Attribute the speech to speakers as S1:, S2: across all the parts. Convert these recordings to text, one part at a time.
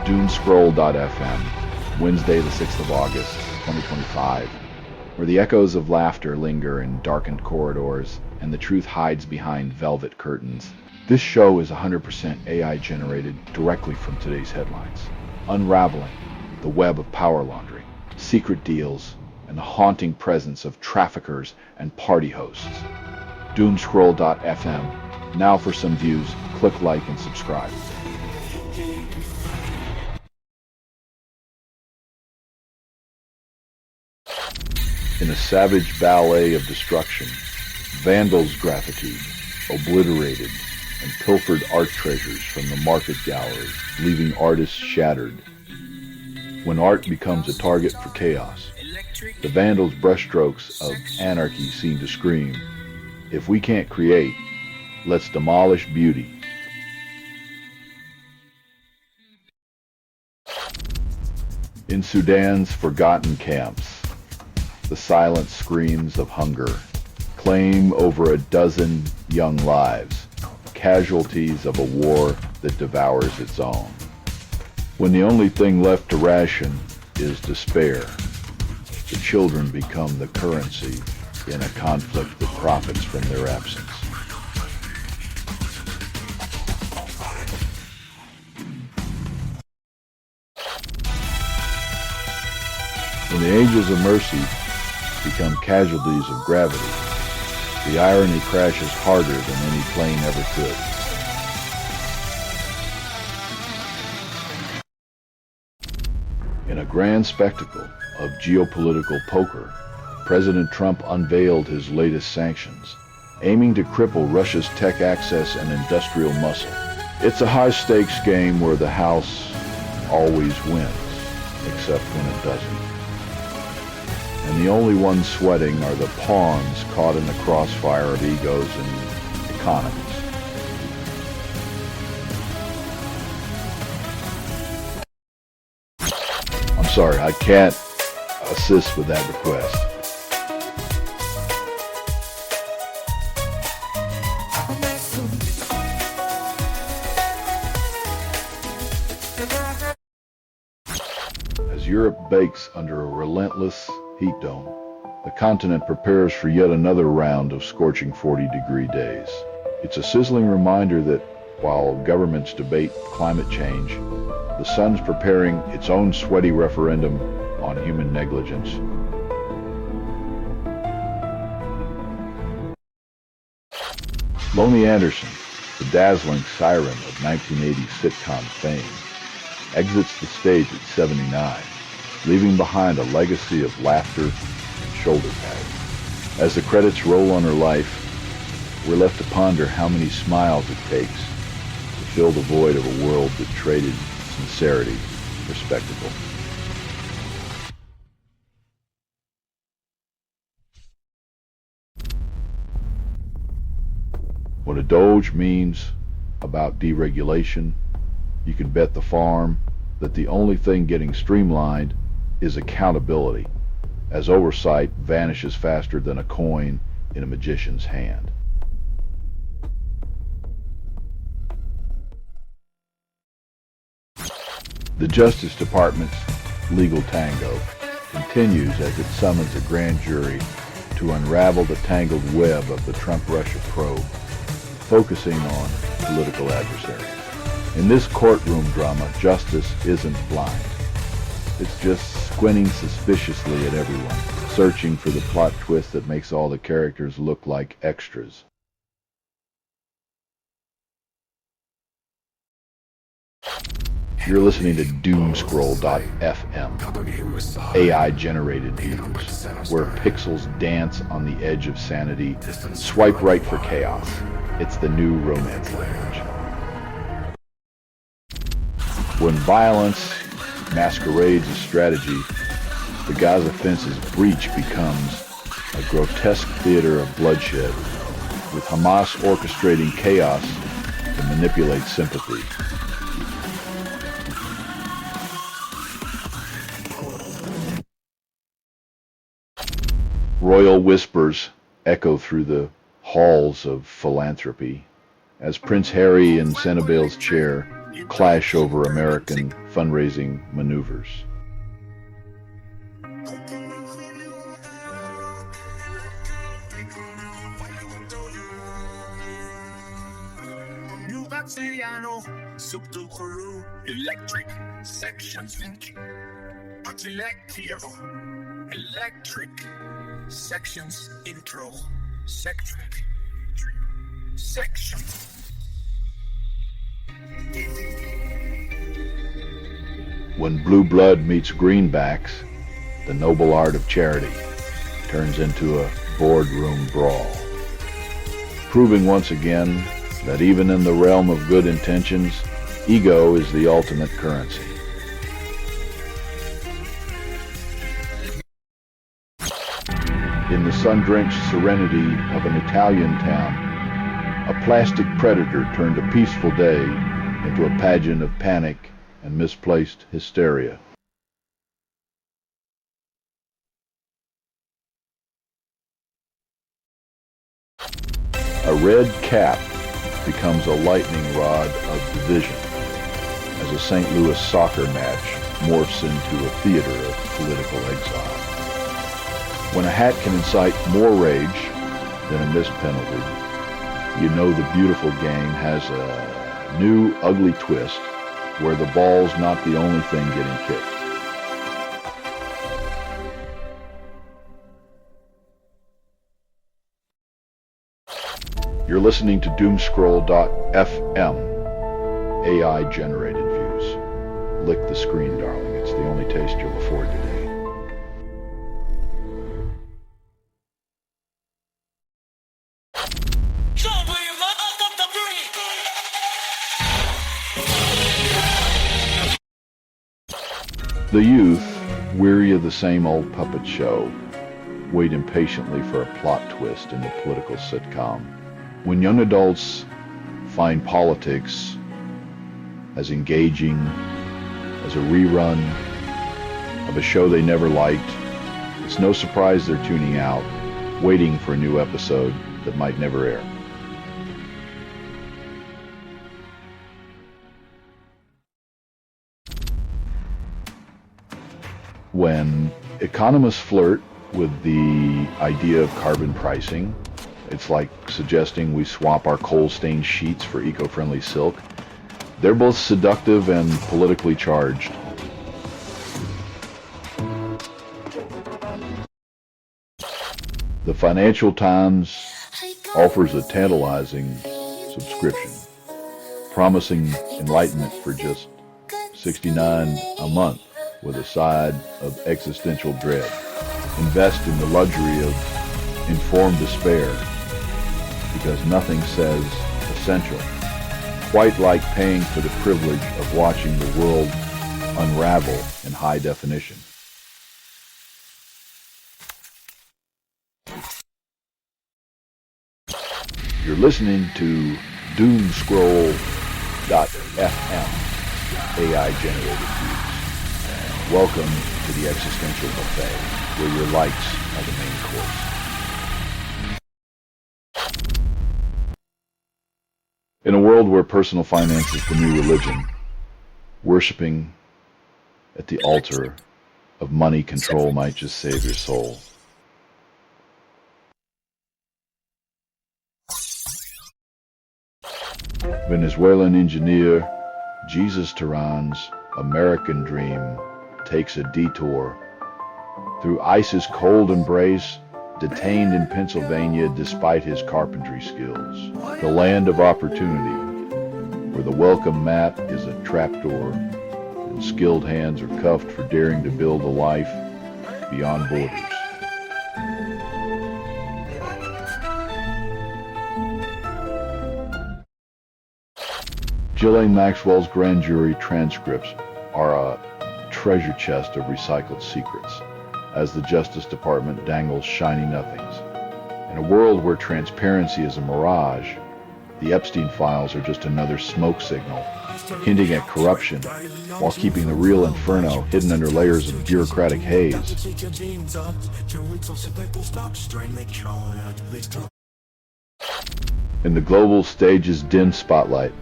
S1: Doomscroll.fm, Wednesday the 6th of August, 2025, where the echoes of laughter linger in darkened corridors and the truth hides behind velvet curtains. This show is 100% AI generated directly from today's headlines, unraveling the web of power laundering, secret deals, and the haunting presence of traffickers and party hosts. Doomscroll.fm. Now for some views, click like and subscribe. In a savage ballet of destruction, vandals graffitied, obliterated, and pilfered art treasures from the market gallery, leaving artists shattered. When art becomes a target for chaos, the vandals' brushstrokes of anarchy seem to scream, "If we can't create, let's demolish beauty." In Sudan's forgotten camps, the silent screams of hunger claim over a dozen young lives, casualties of a war that devours its own. When the only thing left to ration is despair, the children become the currency in a conflict that profits from their absence. When the angels of mercy become casualties of gravity, the irony crashes harder than any plane ever could. In a grand spectacle of geopolitical poker, President Trump unveiled his latest sanctions, aiming to cripple Russia's tech access and industrial muscle. It's a high-stakes game where the House always wins, except when it doesn't. And the only ones sweating are the pawns caught in the crossfire of egos and economies. I'm sorry, I can't assist with that request. As Europe bakes under a relentless heat dome, the continent prepares for yet another round of scorching 40-degree days. It's a sizzling reminder that while governments debate climate change, the sun's preparing its own sweaty referendum on human negligence. Lonnie Anderson, the dazzling siren of 1980s sitcom fame, exits the stage at 79, leaving behind a legacy of laughter and shoulder pads. As the credits roll on her life, we're left to ponder how many smiles it takes to fill the void of a world that traded sincerity for spectacle. What a doge means about deregulation, you can bet the farm that the only thing getting streamlined is accountability, as oversight vanishes faster than a coin in a magician's hand. The Justice Department's legal tango continues as it summons a grand jury to unravel the tangled web of the Trump-Russia probe, focusing on political adversaries. In this courtroom drama, justice isn't blind. It's just squinting suspiciously at everyone, searching for the plot twist that makes all the characters look like extras. You're listening to Doomscroll.fm, AI-generated news, where pixels dance on the edge of sanity. Swipe right for chaos. It's the new romance language. When violence masquerades as strategy, the Gaza fence's breach becomes a grotesque theater of bloodshed, with Hamas orchestrating chaos to manipulate sympathy. Royal whispers echo through the halls of philanthropy as Prince Harry in Sennebal's chair clash over American fundraising maneuvers.
S2: Electric sections, electric sections, intro, sectric section.
S1: When blue blood meets greenbacks, the noble art of charity turns into a boardroom brawl, proving once again that even in the realm of good intentions, ego is the ultimate currency. In the sun-drenched serenity of an Italian town, a plastic predator turned a peaceful day into a pageant of panic and misplaced hysteria. A red cap becomes a lightning rod of division as a St. Louis soccer match morphs into a theater of political exile. When a hat can incite more rage than a missed penalty, you know the beautiful game has a new ugly twist where the ball's not the only thing getting kicked. You're listening to Doomscroll.fm, AI-generated views. Lick the screen, darling. It's the only taste you'll afford today. The youth, weary of the same old puppet show, wait impatiently for a plot twist in the political sitcom. When young adults find politics as engaging as a rerun of a show they never liked, it's no surprise they're tuning out, waiting for a new episode that might never air. When economists flirt with the idea of carbon pricing, it's like suggesting we swap our coal-stained sheets for eco-friendly silk. They're both seductive and politically charged. The Financial Times offers a tantalizing subscription, promising enlightenment for just $69 a month with a side of existential dread. Invest in the luxury of informed despair, because nothing says essential quite like paying for the privilege of watching the world unravel in high definition. You're listening to Doomscroll.fm, AI-generated views. Welcome to the existential buffet, where your likes are the main course. In a world where personal finance is the new religion, worshiping at the altar of money control might just save your soul. Venezuelan engineer Jesus Tehran's American dream takes a detour through ISIS' cold embrace, detained in Pennsylvania despite his carpentry skills. The land of opportunity, where the welcome mat is a trapdoor and skilled hands are cuffed for daring to build a life beyond borders. Ghislaine Maxwell's grand jury transcripts are a treasure chest of recycled secrets, as the Justice Department dangles shiny nothings. In a world where transparency is a mirage, the Epstein files are just another smoke signal, hinting at corruption while keeping the real inferno hidden under layers of bureaucratic haze. In the global stage's dim spotlight,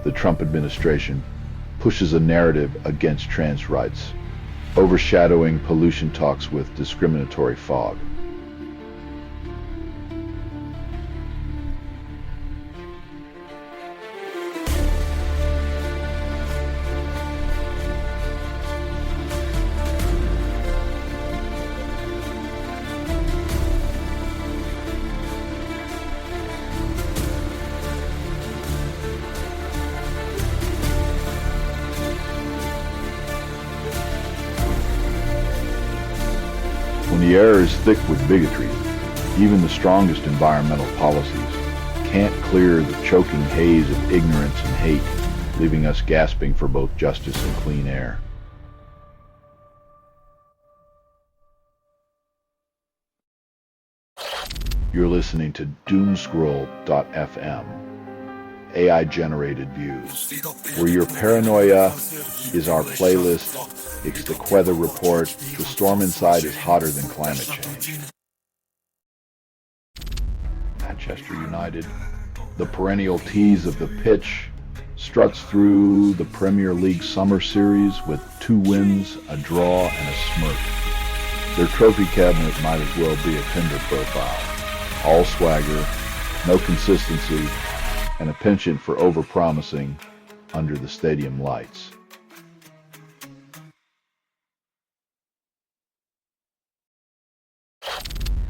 S1: the Trump administration pushes a narrative against trans rights, overshadowing pollution talks with discriminatory fog. When the air is thick with bigotry, even the strongest environmental policies can't clear the choking haze of ignorance and hate, leaving us gasping for both justice and clean air. You're listening to Doomscroll.fm, AI-generated views, where your paranoia is our playlist. It's the weather report. The storm inside is hotter than climate change. Manchester United, the perennial tease of the pitch, struts through the Premier League Summer Series with 2 wins, a draw, and a smirk. Their trophy cabinet might as well be a Tinder profile. All swagger, no consistency, and a penchant for overpromising under the stadium lights.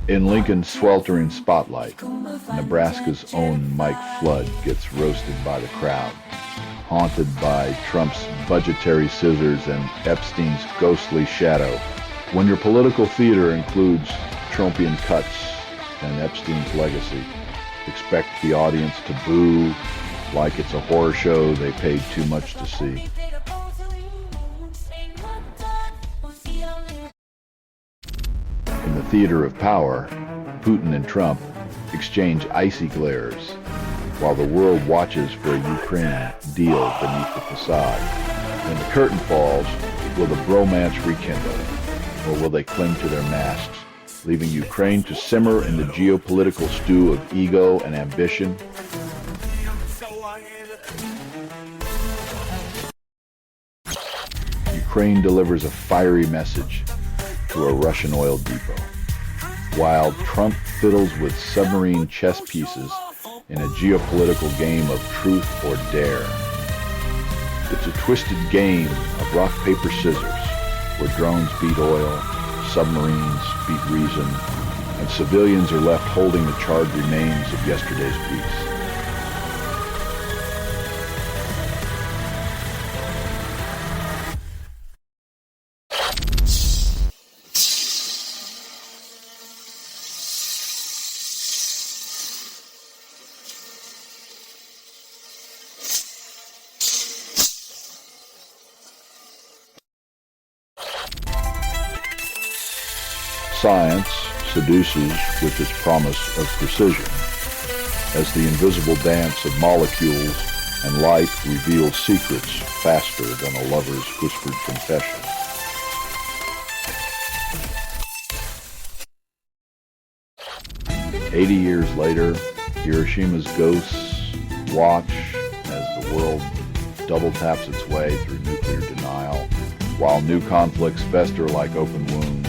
S1: In Lincoln's sweltering spotlight, Nebraska's own Mike Flood gets roasted by the crowd, haunted by Trump's budgetary scissors and Epstein's ghostly shadow. When your political theater includes Trumpian cuts and Epstein's legacy, expect the audience to boo like it's a horror show they paid too much to see. In the theater of power, Putin and Trump exchange icy glares, while the world watches for a Ukraine deal beneath the facade. When the curtain falls, will the bromance rekindle, or will they cling to their masks, leaving Ukraine to simmer in the geopolitical stew of ego and ambition? Ukraine delivers a fiery message to a Russian oil depot, while Trump fiddles with submarine chess pieces in a geopolitical game of truth or dare. It's a twisted game of rock, paper, scissors, where drones beat oil, submarines beat reason, and civilians are left holding the charred remains of yesterday's peace. Science seduces with its promise of precision, as the invisible dance of molecules and light reveals secrets faster than a lover's whispered confession. "80 years later, Hiroshima's ghosts watch as the world double taps its way through nuclear denial, while new conflicts fester like open wounds.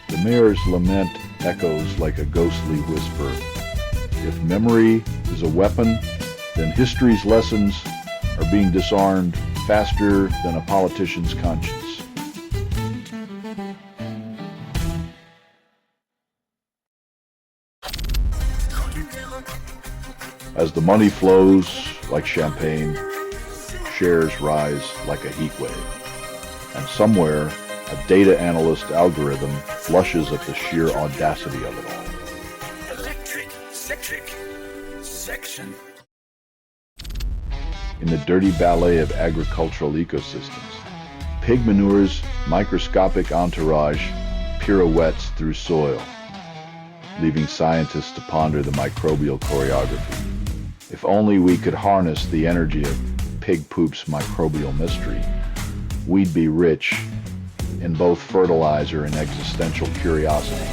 S1: The mayor's lament echoes like a ghostly whisper. If memory is a weapon, then history's lessons are being disarmed faster than a politician's conscience." As the money flows like champagne, shares rise like a heat wave, and somewhere a data analyst algorithm flushes at the sheer audacity of it all.
S2: Electric, section.
S1: In the dirty ballet of agricultural ecosystems, pig manure's microscopic entourage pirouettes through soil, leaving scientists to ponder the microbial choreography. If only we could harness the energy of pig poop's microbial mystery, we'd be rich in both fertilizer and existential curiosity.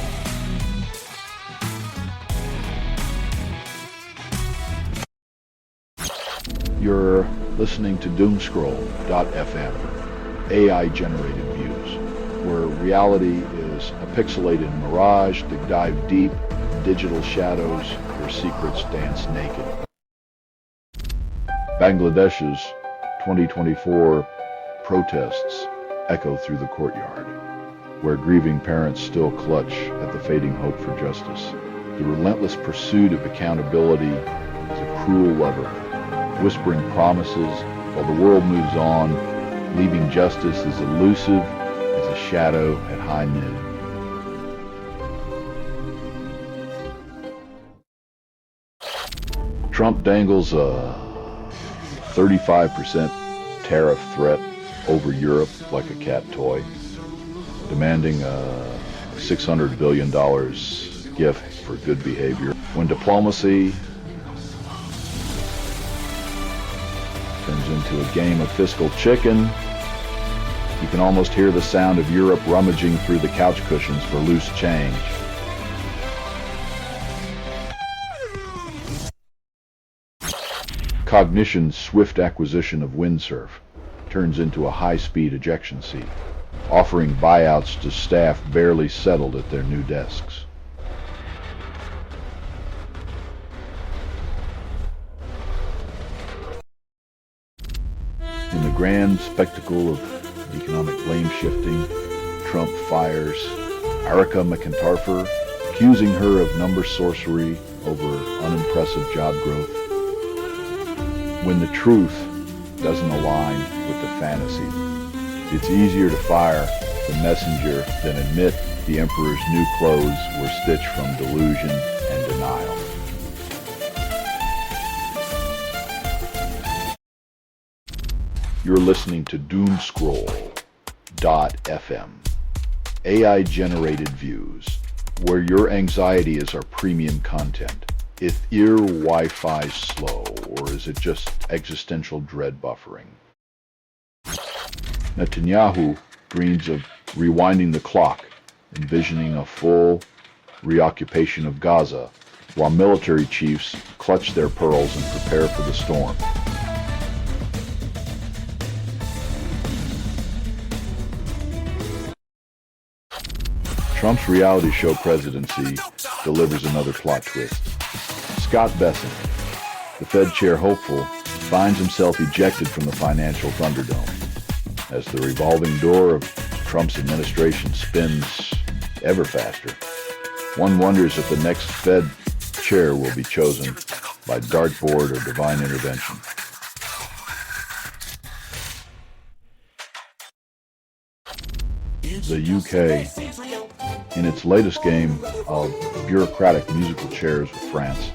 S1: You're listening to Doomscroll.fm, AI-generated views, where reality is a pixelated mirage that dive deep in digital shadows where secrets dance naked. Bangladesh's 2024 protests echo through the courtyard, where grieving parents still clutch at the fading hope for justice. The relentless pursuit of accountability is a cruel lever, whispering promises while the world moves on, leaving justice as elusive as a shadow at high noon. Trump dangles a 35% tariff threat over Europe like a cat toy, demanding a $600 billion gift for good behavior. When diplomacy turns into a game of fiscal chicken, you can almost hear the sound of Europe rummaging through the couch cushions for loose change. Cognition's swift acquisition of windsurf turns into a high-speed ejection seat, offering buyouts to staff barely settled at their new desks. In the grand spectacle of economic blame shifting, Trump fires Erica McIntyre, accusing her of number sorcery over unimpressive job growth. When the truth doesn't align with the fantasy, it's easier to fire the messenger than admit the emperor's new clothes were stitched from delusion and denial. You're listening to Doomscroll.fm, AI-generated views, where your anxiety is our premium content. Is your Wi-Fi slow, or is it just existential dread buffering? Netanyahu dreams of rewinding the clock, envisioning a full reoccupation of Gaza, while military chiefs clutch their pearls and prepare for the storm. Trump's reality show presidency delivers another plot twist. Scott Bessent, the Fed chair hopeful, finds himself ejected from the financial Thunderdome. As the revolving door of Trump's administration spins ever faster, one wonders if the next Fed chair will be chosen by dartboard or divine intervention. The UK, in its latest game of bureaucratic musical chairs with France,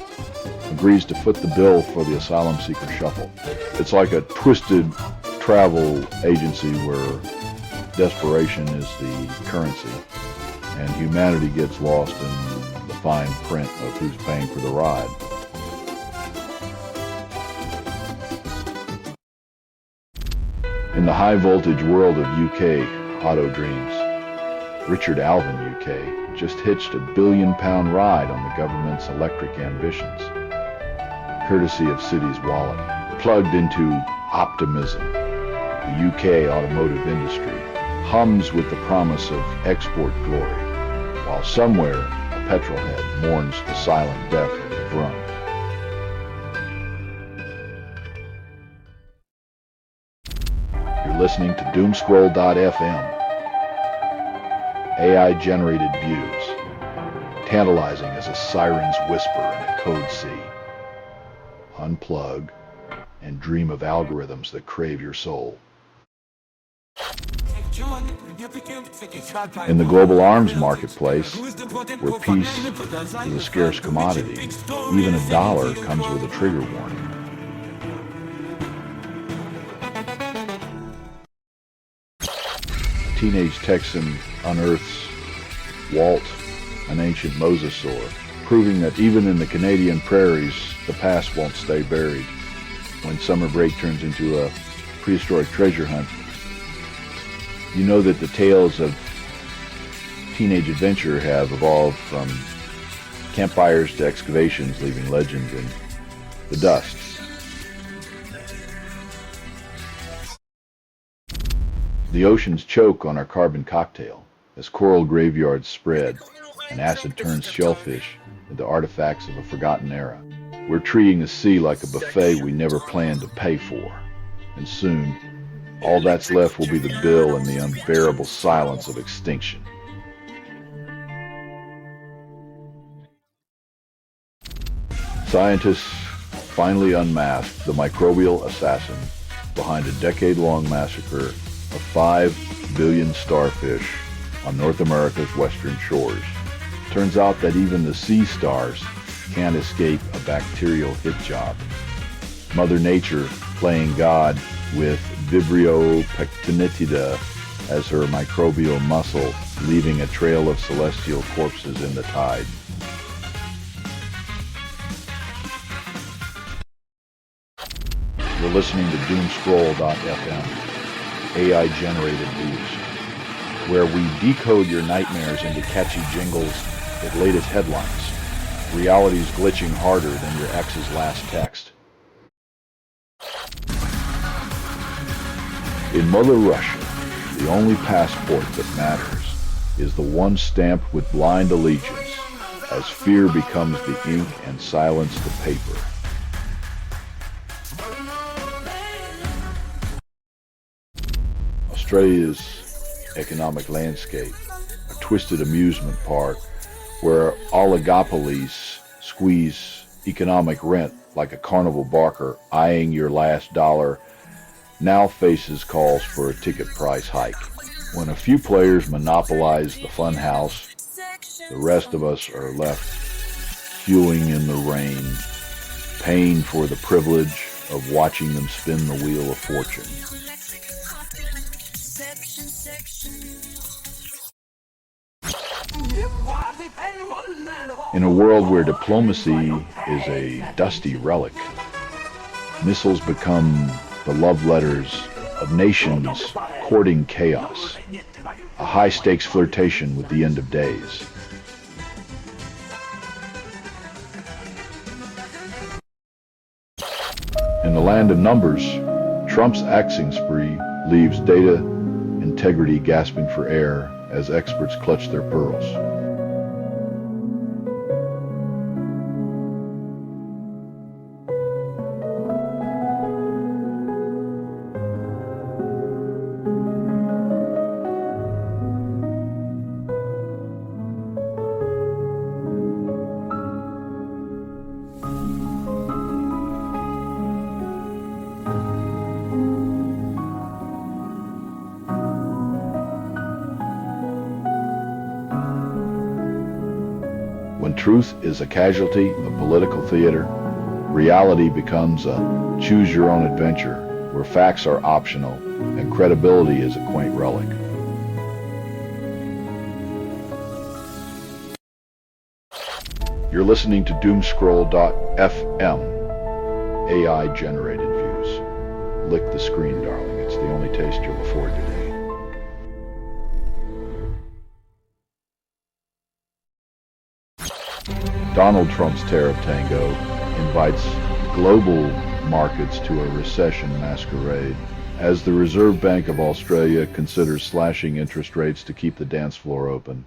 S1: agrees to foot the bill for the asylum seeker shuffle. It's like a twisted travel agency where desperation is the currency and humanity gets lost in the fine print of who's paying for the ride. In the high voltage world of UK auto dreams, Richard Alvin UK just hitched a £1 billion ride on the government's electric ambitions, courtesy of Citi's wallet. Plugged into optimism, the UK automotive industry hums with the promise of export glory, while somewhere a petrolhead mourns the silent death of the Brum. You're listening to Doomscroll.fm, AI-generated views, tantalizing as a siren's whisper in a code sea. Unplug and dream of algorithms that crave your soul. In the global arms marketplace, where peace is a scarce commodity, even $1 comes with a trigger warning. Teenage Texan unearths Walt, an ancient mosasaur, proving that even in the Canadian prairies, the past won't stay buried. When summer break turns into a prehistoric treasure hunt, you know that the tales of teenage adventure have evolved from campfires to excavations, leaving legends in the dust. The oceans choke on our carbon cocktail as coral graveyards spread and acid turns shellfish into artifacts of a forgotten era. We're treating the sea like a buffet we never planned to pay for. And soon, all that's left will be the bill and the unbearable silence of extinction. Scientists finally unmasked the microbial assassin behind a decade-long massacre of 5 billion starfish on North America's western shores. Turns out that even the sea stars can't escape a bacterial hit job. Mother Nature playing God with Vibrio pectinitida as her microbial muscle, leaving a trail of celestial corpses in the tide. You're listening to Doomscroll.fm, AI-generated news, where we decode your nightmares into catchy jingles with latest headlines. Reality's glitching harder than your ex's last text. In Mother Russia, the only passport that matters is the one stamped with blind allegiance, as fear becomes the ink and silence the paper. Australia's economic landscape, a twisted amusement park where oligopolies squeeze economic rent like a carnival barker eyeing your last dollar, now faces calls for a ticket price hike. When a few players monopolize the fun house, the rest of us are left fueling in the rain, paying for the privilege of watching them spin the wheel of fortune. In a world where diplomacy is a dusty relic, missiles become the love letters of nations courting chaos, a high-stakes flirtation with the end of days. In the land of numbers, Trump's axing spree leaves data integrity gasping for air as experts clutch their pearls. When truth is a casualty of political theater, reality becomes a choose-your-own-adventure where facts are optional and credibility is a quaint relic. You're listening to Doomscroll.fm, AI-generated views. Lick the screen, darling. It's the only taste you'll afford today. Donald Trump's tariff tango invites global markets to a recession masquerade as the Reserve Bank of Australia considers slashing interest rates to keep the dance floor open.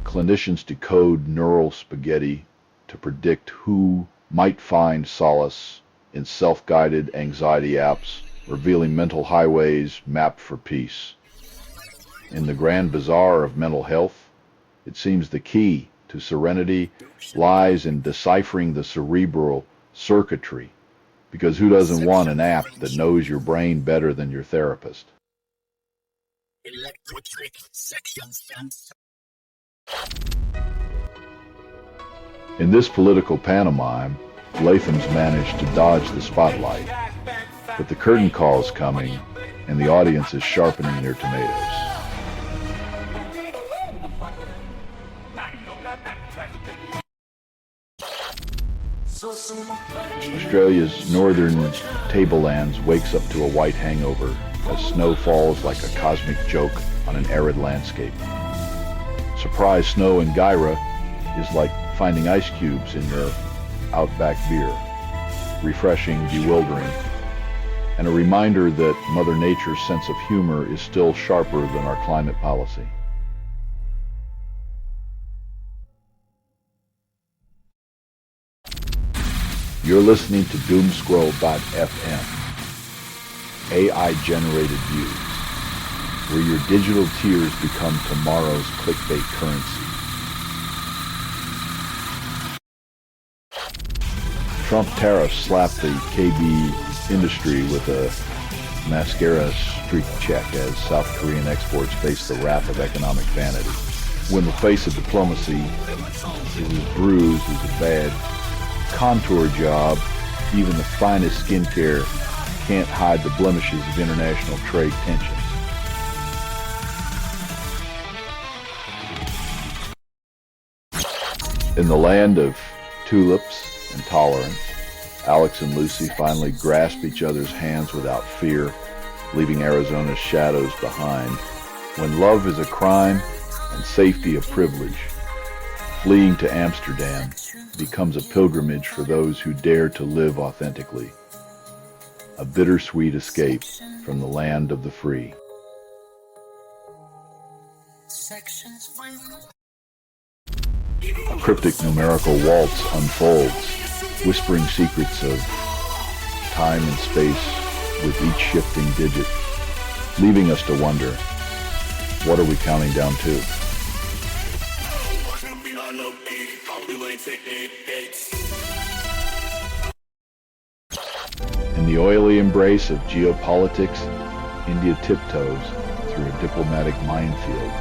S1: Clinicians decode neural spaghetti to predict who might find solace in self-guided anxiety apps, revealing mental highways mapped for peace. In the grand bazaar of mental health, it seems the key to serenity lies in deciphering the cerebral circuitry, because who doesn't want an app that knows your brain better than your therapist?
S2: Electric sections.
S1: In this political pantomime, Latham's managed to dodge the spotlight, but the curtain call is coming, and the audience is sharpening their tomatoes. Australia's northern tablelands wakes up to a white hangover as snow falls like a cosmic joke on an arid landscape. Surprise snow in Gyra is like finding ice cubes in your Outback beer. Refreshing, bewildering, and a reminder that Mother Nature's sense of humor is still sharper than our climate policy. You're listening to Doomscroll.fm, AI-generated views, where your digital tears become tomorrow's clickbait currency. Trump tariffs slapped the KB industry with a mascara streak check as South Korean exports face the wrath of economic vanity. When the face of diplomacy is as bruised as a bad contour job, even the finest skincare can't hide the blemishes of international trade tensions. In the land of tulips and tolerance, Alex and Lucy finally grasp each other's hands without fear, leaving Arizona's shadows behind. When love is a crime and safety a privilege, fleeing to Amsterdam becomes a pilgrimage for those who dare to live authentically. A bittersweet escape from the land of the free. A cryptic numerical waltz unfolds, whispering secrets of time and space with each shifting digit, leaving us to wonder, what are we counting down to? In the oily embrace of geopolitics, India tiptoes through a diplomatic minefield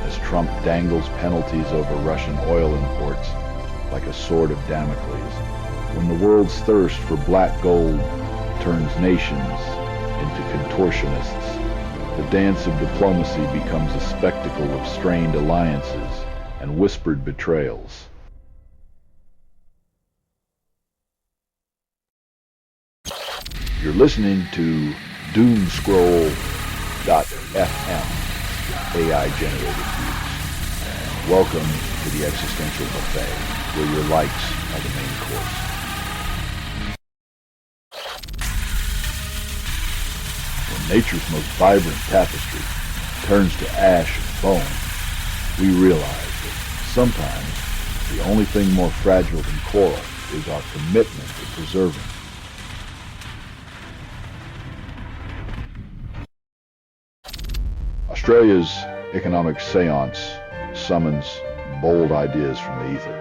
S1: as Trump dangles penalties over Russian oil imports like a sword of Damocles. When the world's thirst for black gold turns nations into contortionists, the dance of diplomacy becomes a spectacle of strained alliances and whispered betrayals. You're listening to Doomscroll.fm, AI-generated views. Welcome to the existential buffet, where your likes are the main course. When nature's most vibrant tapestry turns to ash and bone, we realize that sometimes the only thing more fragile than coral is our commitment to preserving. Australia's economic seance summons bold ideas from the ether,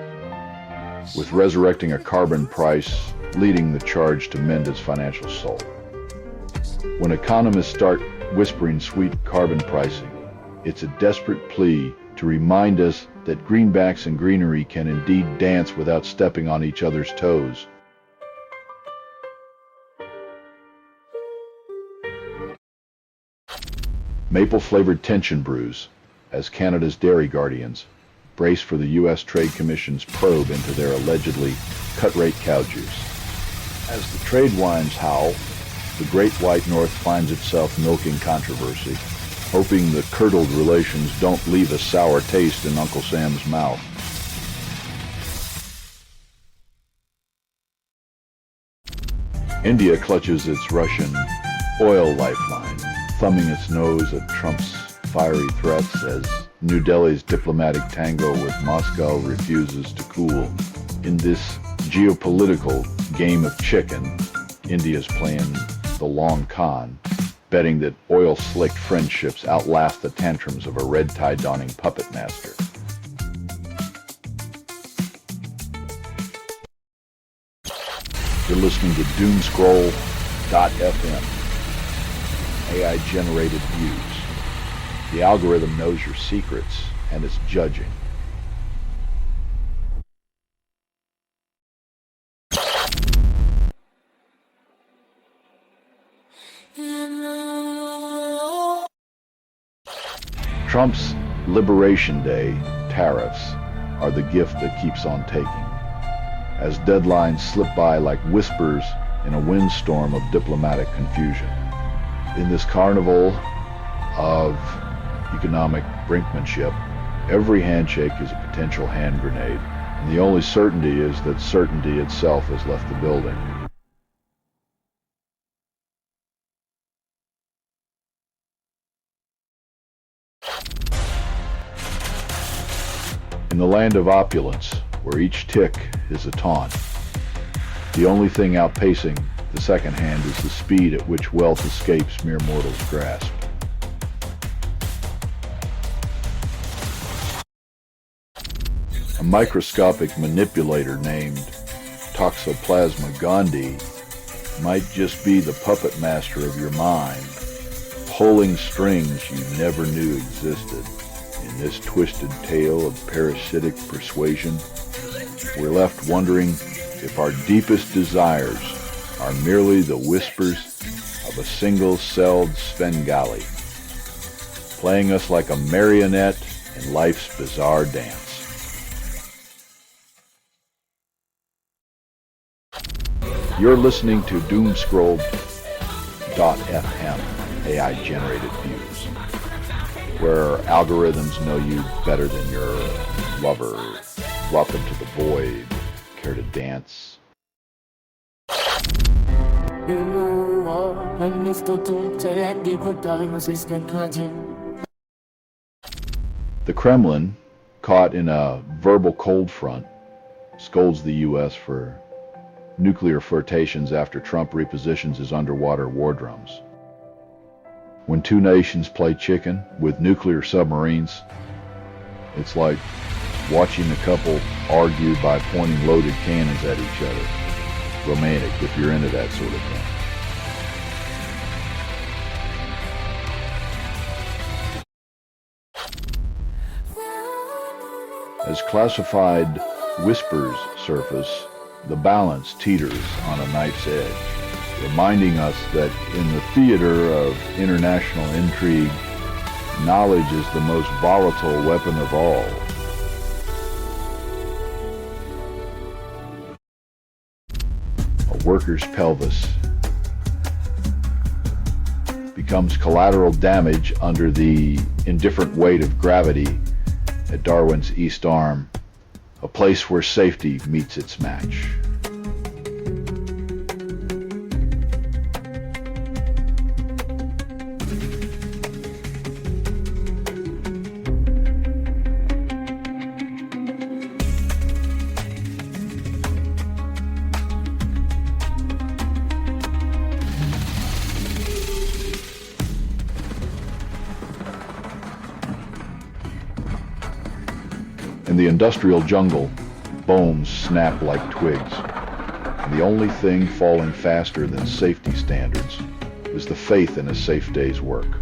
S1: with resurrecting a carbon price leading the charge to mend its financial soul. When economists start whispering sweet carbon pricing, it's a desperate plea to remind us that greenbacks and greenery can indeed dance without stepping on each other's toes. Maple-flavored tension brews, as Canada's dairy guardians brace for the U.S. Trade Commission's probe into their allegedly cut-rate cow juice. As the trade winds howl, the Great White North finds itself milking controversy, hoping the curdled relations don't leave a sour taste in Uncle Sam's mouth. India clutches its Russian oil lifeline, thumbing its nose at Trump's fiery threats as New Delhi's diplomatic tango with Moscow refuses to cool. In this geopolitical game of chicken, India's playing the long con, betting that oil-slicked friendships outlast the tantrums of a red-tie-donning puppet master. You're listening to Doomscroll.fm, AI-generated views. The algorithm knows your secrets, and it's judging. Trump's Liberation Day tariffs are the gift that keeps on taking, as deadlines slip by like whispers in a windstorm of diplomatic confusion. In this carnival of economic brinkmanship, every handshake is a potential hand grenade, and the only certainty is that certainty itself has left the building. In the land of opulence, where each tick is a taunt, the only thing outpacing the second hand is the speed at which wealth escapes mere mortals' grasp. A microscopic manipulator named Toxoplasma gondii might just be the puppet master of your mind, pulling strings you never knew existed. In this twisted tale of parasitic persuasion, we're left wondering if our deepest desires are merely the whispers of a single-celled Svengali, playing us like a marionette in life's bizarre dance. You're listening to Doomscrolled.fm, AI-generated views, where algorithms know you better than your lover. Welcome to the void. Care to dance? The Kremlin, caught in a verbal cold front, scolds the U.S. for nuclear flirtations after Trump repositions his underwater war drums. When two nations play chicken with nuclear submarines, it's like watching a couple argue by pointing loaded cannons at each other. Romantic, if you're into that sort of thing. As classified whispers surface, the balance teeters on a knife's edge, reminding us that in the theater of international intrigue, knowledge is the most volatile weapon of all. A worker's pelvis becomes collateral damage under the indifferent weight of gravity at Darwin's East Arm, a place where safety meets its match. In the industrial jungle, bones snap like twigs, and the only thing falling faster than safety standards is the faith in a safe day's work.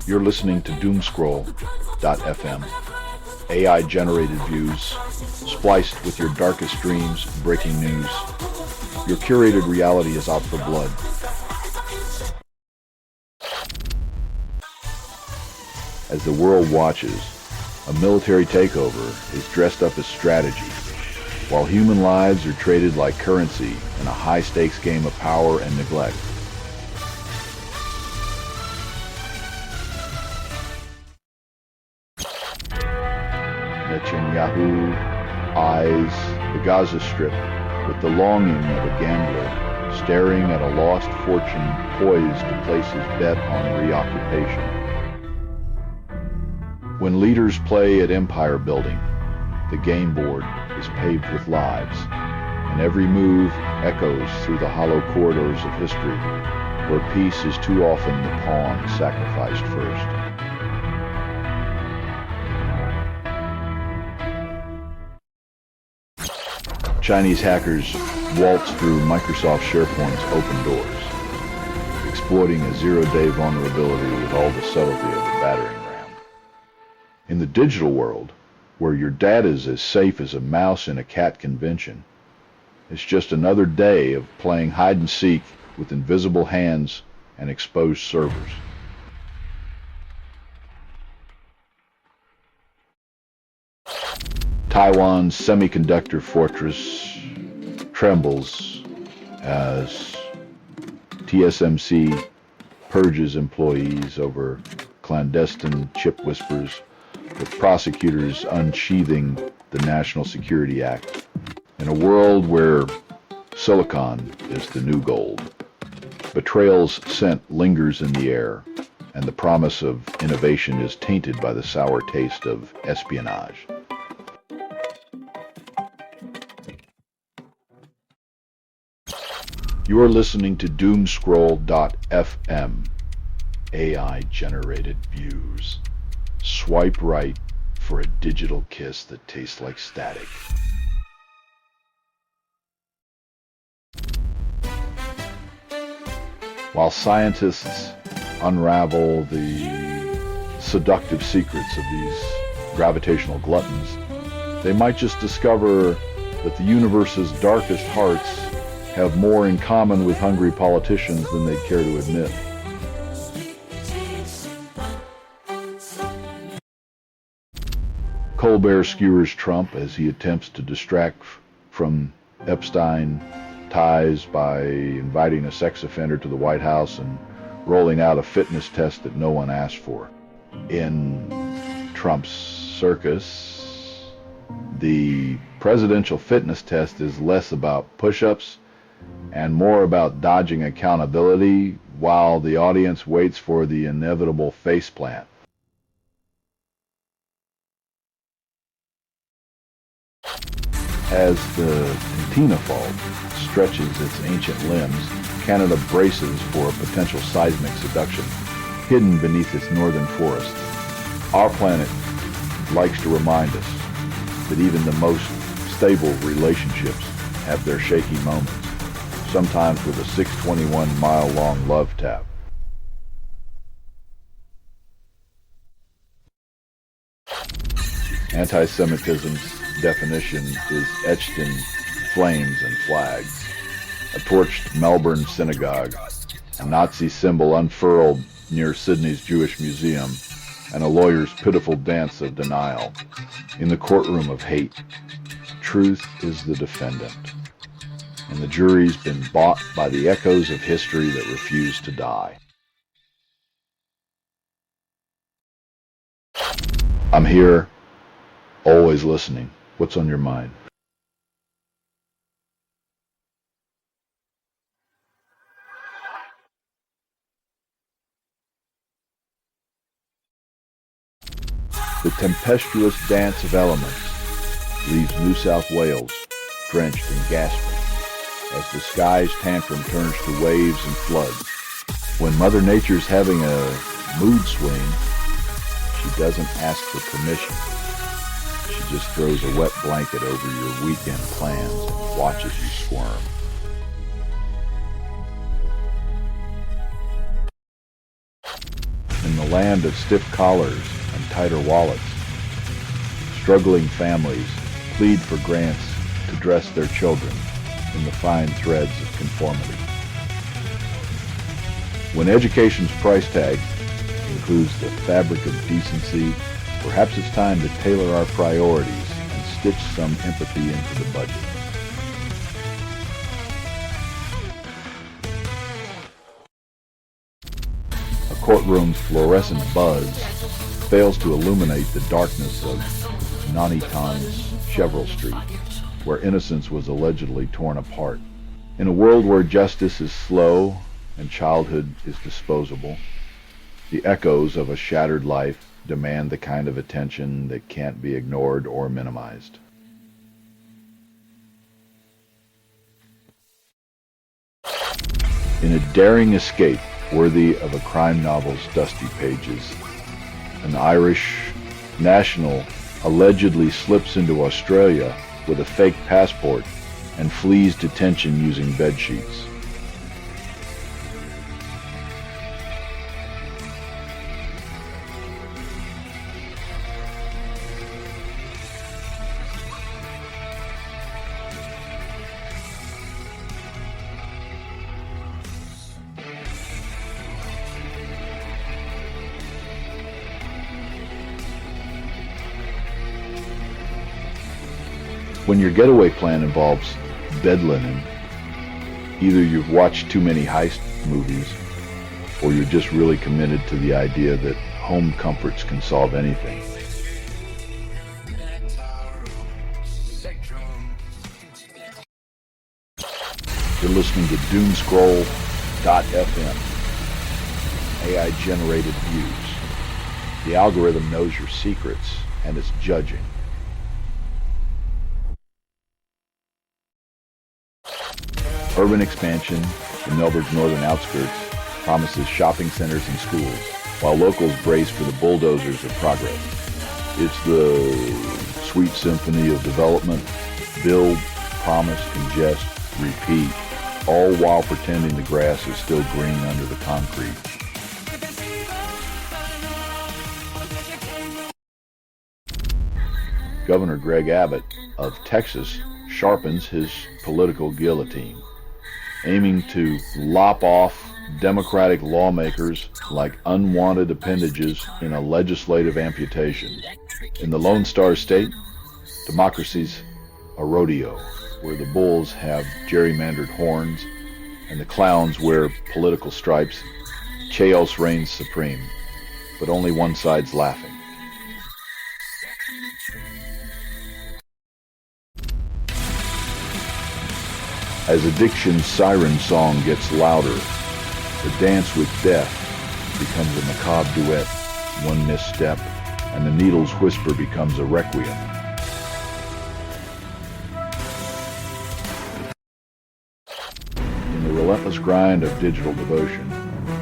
S1: You're listening to Doomscroll.fm, AI-generated views, spliced with your darkest dreams, breaking news. Your curated reality is out for blood. As the world watches, a military takeover is dressed up as strategy, while human lives are traded like currency in a high-stakes game of power and neglect. Netanyahu eyes the Gaza Strip with the longing of a gambler staring at a lost fortune poised to place his bet on reoccupation. When leaders play at empire building, the game board is paved with lives, and every move echoes through the hollow corridors of history, where peace is too often the pawn sacrificed first. Chinese hackers waltz through Microsoft SharePoint's open doors, exploiting a zero-day vulnerability with all the subtlety of a battering ram. In the digital world, where your data is as safe as a mouse in a cat convention, it's just another day of playing hide-and-seek with invisible hands and exposed servers. Taiwan's semiconductor fortress trembles as TSMC purges employees over clandestine chip whispers, with prosecutors unsheathing the National Security Act. In a world where silicon is the new gold, betrayal's scent lingers in the air, and the promise of innovation is tainted by the sour taste of espionage. You are listening to Doomscroll.fm. AI-generated views. Swipe right for a digital kiss that tastes like static. While scientists unravel the seductive secrets of these gravitational gluttons, they might just discover that the universe's darkest hearts have more in common with hungry politicians than they'd care to admit. Colbert skewers Trump as he attempts to distract from Epstein ties by inviting a sex offender to the White House and rolling out a fitness test that no one asked for. In Trump's circus, the presidential fitness test is less about push-ups and more about dodging accountability while the audience waits for the inevitable faceplant. As the Cantina Fault stretches its ancient limbs, Canada braces for a potential seismic seduction hidden beneath its northern forests. Our planet likes to remind us that even the most stable relationships have their shaky moments, sometimes with a 621-mile-long love tap. Anti-Semitism's definition is etched in flames and flags. A torched Melbourne synagogue, a Nazi symbol unfurled near Sydney's Jewish Museum, and a lawyer's pitiful dance of denial. In the courtroom of hate, truth is the defendant, and the jury's been bought by the echoes of history that refuse to die. I'm here, always listening. What's on your mind? The tempestuous dance of elements leaves New South Wales drenched and gasping as the sky's tantrum turns to waves and floods. When Mother Nature's having a mood swing, she doesn't ask for permission. She just throws a wet blanket over your weekend plans and watches you squirm. In the land of stiff collars and tighter wallets, struggling families plead for grants to dress their children in the fine threads of conformity. When education's price tag includes the fabric of decency, perhaps it's time to tailor our priorities and stitch some empathy into the budget. A courtroom's fluorescent buzz fails to illuminate the darkness of Nanitan's Chevreul Street, where innocence was allegedly torn apart. In a world where justice is slow and childhood is disposable, the echoes of a shattered life demand the kind of attention that can't be ignored or minimized. In a daring escape worthy of a crime novel's dusty pages, an Irish national allegedly slips into Australia with a fake passport and flees detention using bedsheets. When your getaway plan involves bed linen, either you've watched too many heist movies or you're just really committed to the idea that home comforts can solve anything. You're listening to doomscroll.fm, AI-generated views. The algorithm knows your secrets, and it's judging. Urban expansion in Melbourne's northern outskirts promises shopping centers and schools, while locals brace for the bulldozers of progress. It's the sweet symphony of development: build, promise, congest, repeat, all while pretending the grass is still green under the concrete. Governor Greg Abbott of Texas sharpens his political guillotine, aiming to lop off Democratic lawmakers like unwanted appendages in a legislative amputation. In the Lone Star State, democracy's a rodeo, where the bulls have gerrymandered horns and the clowns wear political stripes. Chaos reigns supreme, but only one side's laughing. As addiction's siren song gets louder, the dance with death becomes a macabre duet. One misstep, and the needle's whisper becomes a requiem. In the relentless grind of digital devotion,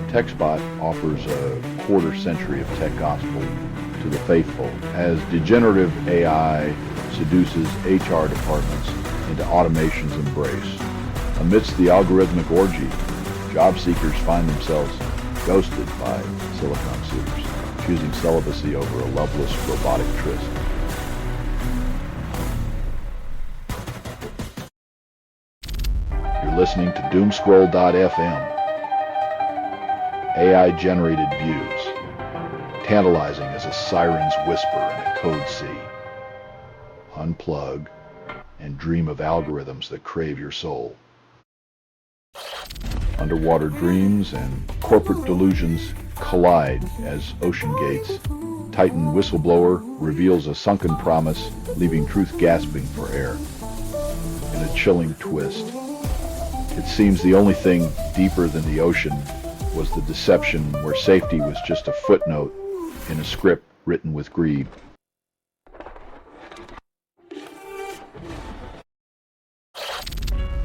S1: TechSpot offers a quarter century of tech gospel to the faithful as degenerative AI seduces HR departments into automation's embrace. Amidst the algorithmic orgy, job seekers find themselves ghosted by silicon suitors, choosing celibacy over a loveless robotic tryst. You're listening to doomscroll.fm, AI-generated views, tantalizing as a siren's whisper in a code sea. Unplug and dream of algorithms that crave your soul. Underwater dreams and corporate delusions collide as ocean gates. Titan whistleblower reveals a sunken promise, leaving truth gasping for air. In a chilling twist, it seems the only thing deeper than the ocean was the deception where safety was just a footnote in a script written with greed.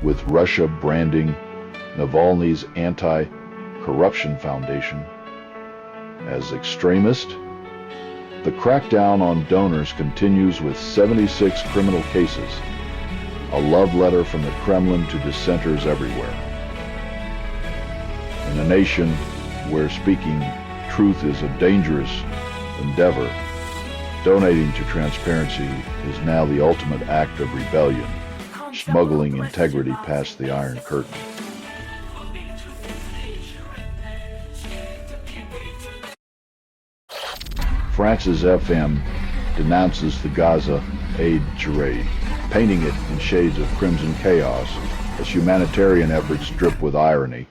S1: With Russia branding Navalny's Anti-Corruption Foundation as extremist, the crackdown on donors continues with 76 criminal cases, a love letter from the Kremlin to dissenters everywhere. In a nation where speaking truth is a dangerous endeavor, donating to transparency is now the ultimate act of rebellion, smuggling integrity past the Iron Curtain. France's FM denounces the Gaza aid charade, painting it in shades of crimson chaos as humanitarian efforts drip with irony.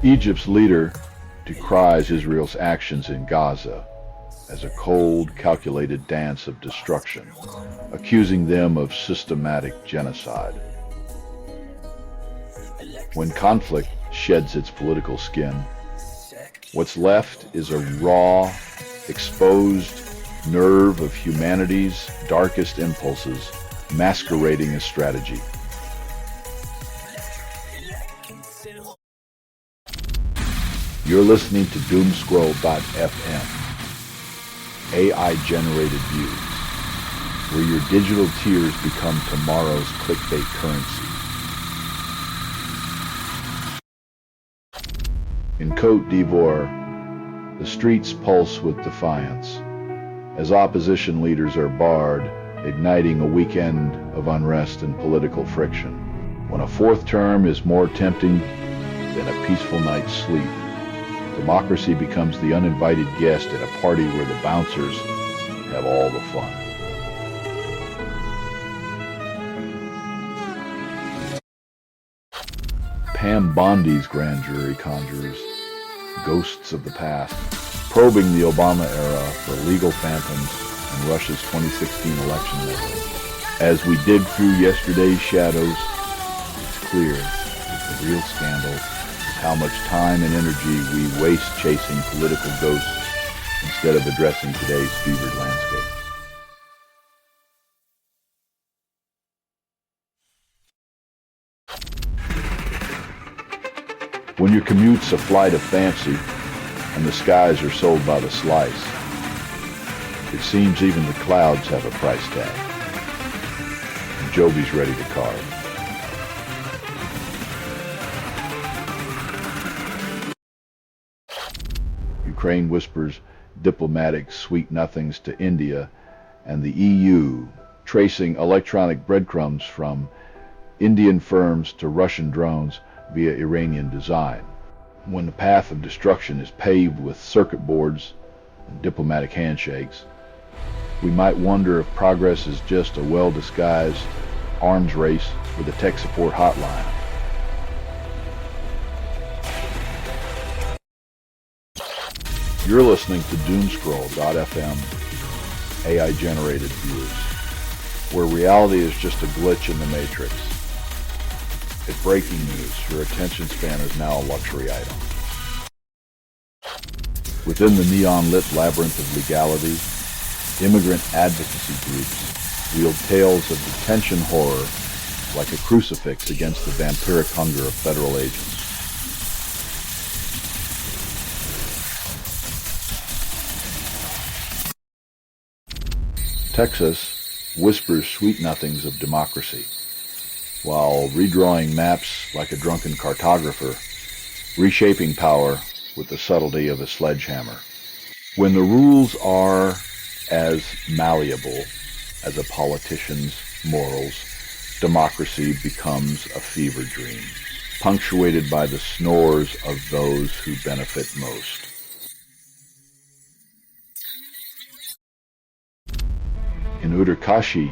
S1: Egypt's leader decries Israel's actions in Gaza as a cold, calculated dance of destruction, accusing them of systematic genocide. When conflict sheds its political skin, what's left is a raw, exposed nerve of humanity's darkest impulses masquerading as strategy. You're listening to doomscroll.fm, AI-generated views, where your digital tears become tomorrow's clickbait currency. In Côte d'Ivoire, the streets pulse with defiance as opposition leaders are barred, igniting a weekend of unrest and political friction. When a fourth term is more tempting than a peaceful night's sleep, democracy becomes the uninvited guest at a party where the bouncers have all the fun. Pam Bondi's grand jury conjures ghosts of the past, probing the Obama era for legal phantoms in Russia's 2016 election meddling. As we dig through yesterday's shadows, it's clear that the real scandal is how much time and energy we waste chasing political ghosts instead of addressing today's fevered landscape. When your commute's a flight of fancy and the skies are sold by the slice, it seems even the clouds have a price tag. And Joby's ready to carve. Ukraine whispers diplomatic sweet nothings to India, and the EU tracing electronic breadcrumbs from Indian firms to Russian drones via Iranian design. When the path of destruction is paved with circuit boards and diplomatic handshakes, we might wonder if progress is just a well-disguised arms race with a tech support hotline. You're listening to Doomscroll.fm AI-generated views, where reality is just a glitch in the matrix. At breaking news, your attention span is now a luxury item. Within the neon-lit labyrinth of legality, immigrant advocacy groups wield tales of detention horror like a crucifix against the vampiric hunger of federal agents. Texas whispers sweet nothings of democracy, while redrawing maps like a drunken cartographer, reshaping power with the subtlety of a sledgehammer. When the rules are as malleable as a politician's morals, democracy becomes a fever dream, punctuated by the snores of those who benefit most. In Uttarkashi,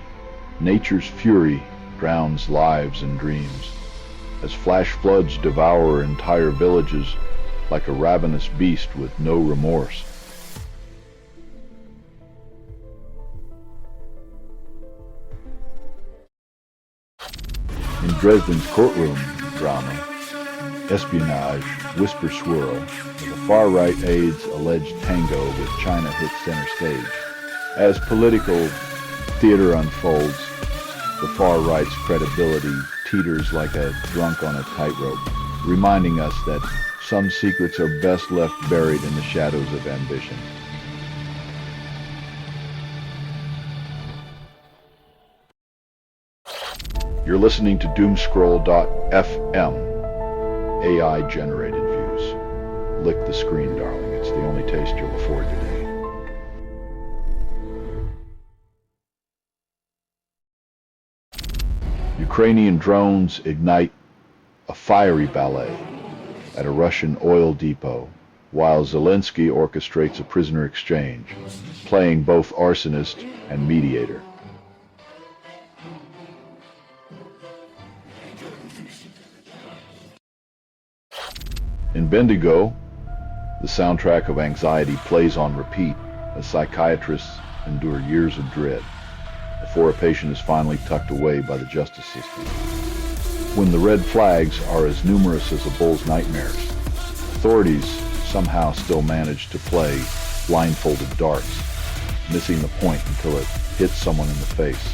S1: nature's fury drowns lives and dreams, as flash floods devour entire villages like a ravenous beast with no remorse. In Dresden's courtroom drama, espionage, whisper swirl, as the far-right aides alleged tango with China hits center stage. As political theater unfolds, the far-right's credibility teeters like a drunk on a tightrope, reminding us that some secrets are best left buried in the shadows of ambition. You're listening to Doomscroll.fm, AI-generated views. Lick the screen, darling. It's the only taste you'll afford today. Ukrainian drones ignite a fiery ballet at a Russian oil depot, while Zelensky orchestrates a prisoner exchange, playing both arsonist and mediator. In Bendigo, the soundtrack of anxiety plays on repeat as psychiatrists endure years of dread before a patient is finally tucked away by the justice system. When the red flags are as numerous as a bull's nightmares, authorities somehow still manage to play blindfolded darts, missing the point until it hits someone in the face.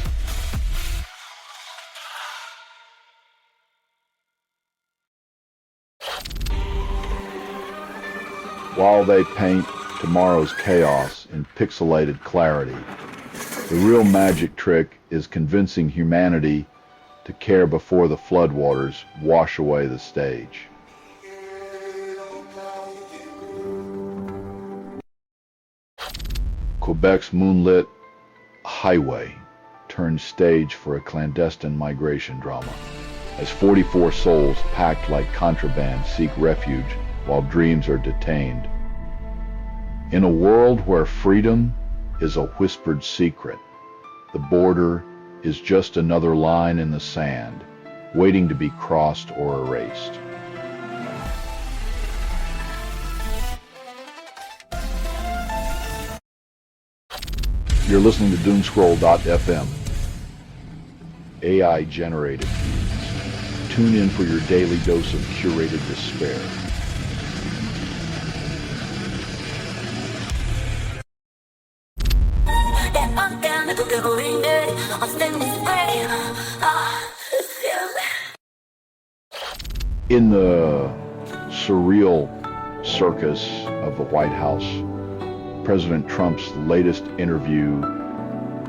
S1: While they paint tomorrow's chaos in pixelated clarity, the real magic trick is convincing humanity to care before the floodwaters wash away the stage. Quebec's moonlit highway turns stage for a clandestine migration drama, as 44 souls packed like contraband seek refuge while dreams are detained. In a world where freedom is a whispered secret, the border is just another line in the sand, waiting to be crossed or erased. You're listening to Doomscroll.fm. AI generated. Tune in for your daily dose of curated despair. In the surreal circus of the White House, President Trump's latest interview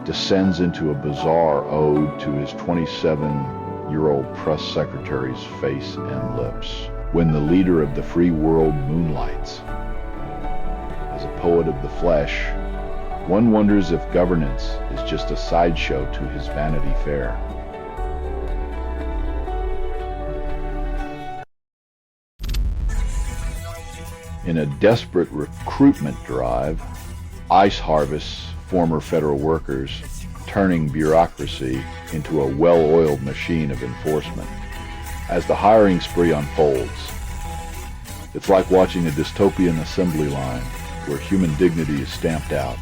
S1: descends into a bizarre ode to his 27-year-old press secretary's face and lips. When the leader of the free world moonlights as a poet of the flesh, one wonders if governance is just a sideshow to his Vanity Fair. In a desperate recruitment drive, ICE harvests former federal workers, turning bureaucracy into a well-oiled machine of enforcement. As the hiring spree unfolds, it's like watching a dystopian assembly line where human dignity is stamped out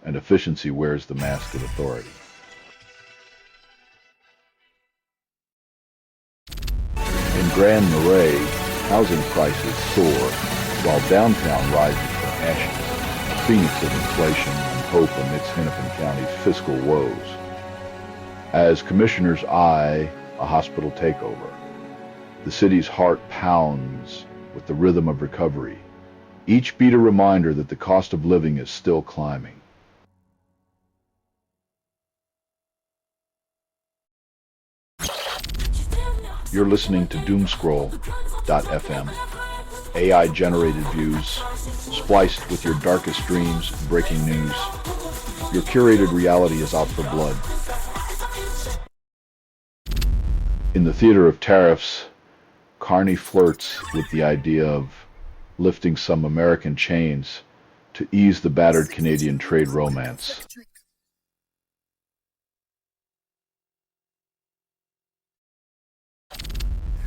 S1: and efficiency wears the mask of authority. In Grand Marais, housing prices soar while downtown rises from ashes, a phoenix of inflation and hope amidst Hennepin County's fiscal woes. As commissioners eye a hospital takeover, the city's heart pounds with the rhythm of recovery, each beat a reminder that the cost of living is still climbing. You're listening to Doomscroll.fm. AI-generated views, spliced with your darkest dreams, breaking news. Your curated reality is out for blood. In the theater of tariffs, Carney flirts with the idea of lifting some American chains to ease the battered Canadian trade romance.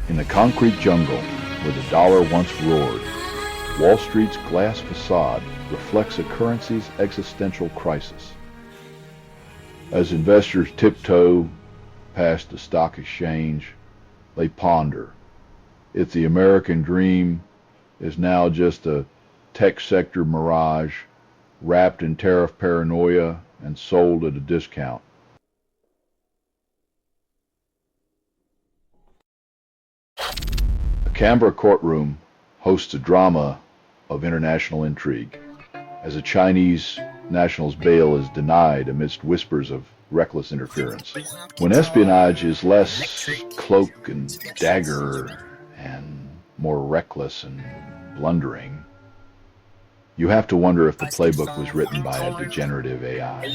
S1: In the concrete jungle where the dollar once roared, Wall Street's glass facade reflects a currency's existential crisis. As investors tiptoe past the stock exchange, they ponder if the American dream is now just a tech sector mirage wrapped in tariff paranoia and sold at a discount. A Canberra courtroom hosts a drama of international intrigue as a Chinese national's bail is denied amidst whispers of reckless interference. When espionage is less cloak and dagger and more reckless and blundering, you have to wonder if the playbook was written by a degenerative AI.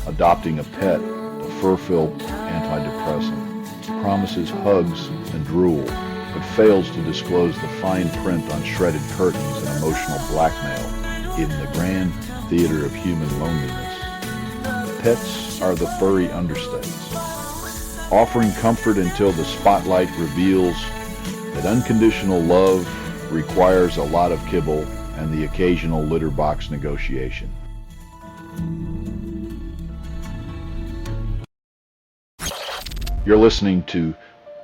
S1: Adopting a pet, a fur-filled antidepressant, promises hugs and drool, but fails to disclose the fine print on shredded curtains and emotional blackmail in the grand theater of human loneliness. Pets are the furry understudies, offering comfort until the spotlight reveals that unconditional love requires a lot of kibble and the occasional litter box negotiation. You're listening to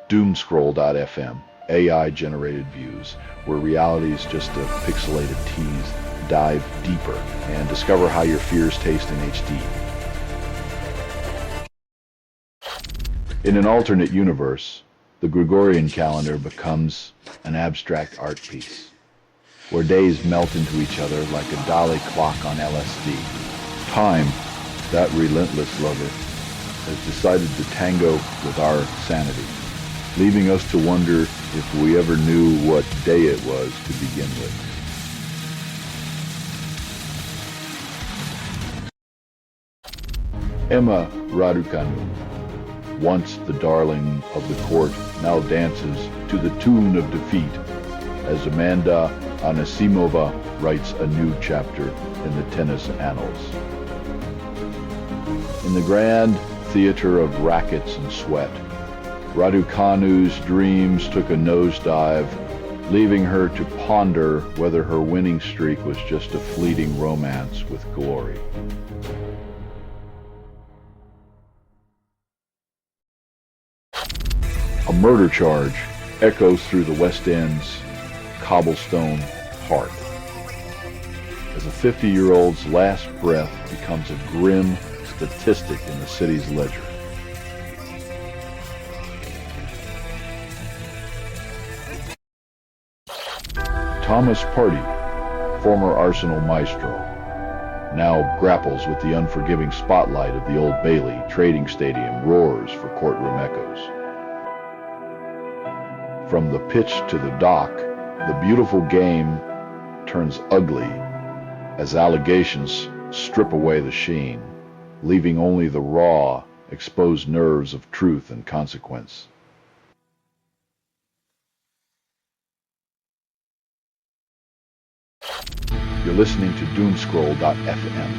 S1: Doomscroll.fm, AI-generated views, where reality is just a pixelated tease. Dive deeper and discover how your fears taste in HD. In an alternate universe, the Gregorian calendar becomes an abstract art piece, where days melt into each other like a Dali clock on LSD. Time, that relentless lover, has decided to tango with our sanity, leaving us to wonder if we ever knew what day it was to begin with. Emma Raducanu, once the darling of the court, now dances to the tune of defeat as Amanda Anisimova writes a new chapter in the tennis annals. In the grand theater of rackets and sweat, Raducanu's dreams took a nosedive leaving her to ponder whether her winning streak was just a fleeting romance with glory. A murder charge echoes through the West End's cobblestone heart, as a 50-year-old's last breath becomes a grim statistic in the city's ledger. Thomas Party, former Arsenal maestro, now grapples with the unforgiving spotlight of the Old Bailey trading stadium roars for courtroom echoes. From the pitch to the dock, the beautiful game turns ugly as allegations strip away the sheen, leaving only the raw, exposed nerves of truth and consequence. You're listening to Doomscroll.fm,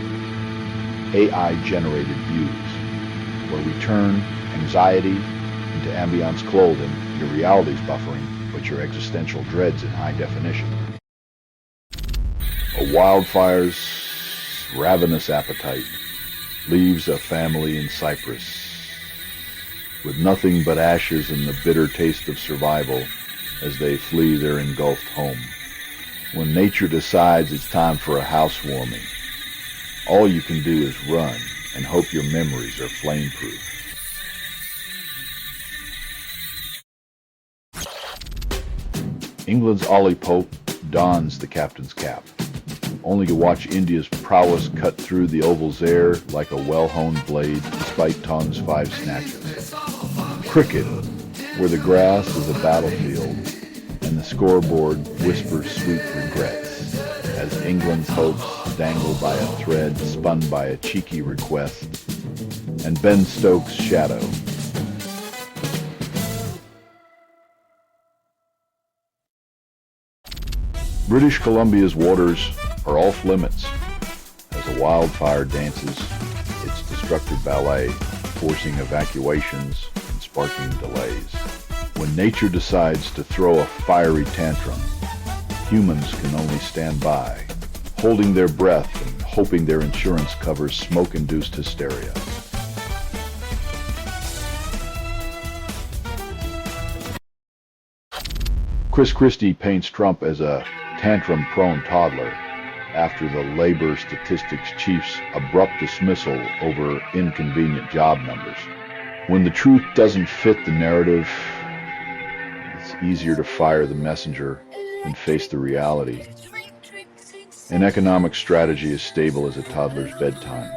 S1: AI-generated views, where we turn anxiety into ambience clothing, your reality's buffering, but your existential dreads in high definition. A wildfire's ravenous appetite leaves a family in Cyprus with nothing but ashes and the bitter taste of survival as they flee their engulfed home. When nature decides it's time for a housewarming, all you can do is run and hope your memories are flame-proof. England's Ollie Pope dons the captain's cap, only to watch India's prowess cut through the oval's air like a well-honed blade despite Tong's 5 snatches. Cricket, where the grass is a battlefield and the scoreboard whispers sweet regrets, as England's hopes dangle by a thread spun by a cheeky request, and Ben Stokes' shadow. British Columbia's waters are off limits as a wildfire dances its destructive ballet, forcing evacuations and sparking delays. When nature decides to throw a fiery tantrum, humans can only stand by, holding their breath and hoping their insurance covers smoke-induced hysteria. Chris Christie paints Trump as a tantrum-prone toddler after the labor statistics chief's abrupt dismissal over inconvenient job numbers. When the truth doesn't fit the narrative, it's easier to fire the messenger than face the reality. An economic strategy as stable as a toddler's bedtime.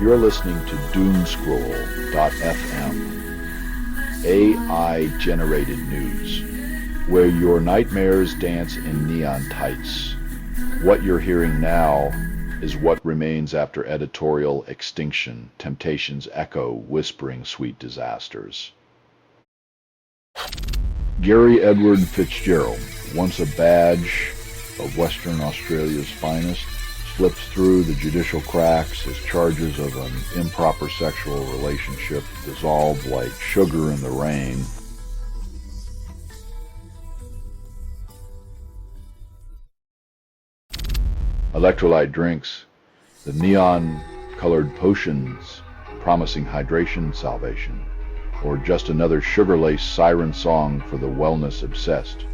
S1: You're listening to Doomscroll.fm, AI-generated news, where your nightmares dance in neon tights. What you're hearing now is what remains after editorial extinction, temptations echo, whispering sweet disasters. Gary Edward Fitzgerald, once a badge of Western Australia's finest, slips through the judicial cracks as charges of an improper sexual relationship dissolve like sugar in the rain. Electrolyte drinks, the neon-colored potions promising hydration salvation, or just another sugar-laced siren song for the wellness-obsessed.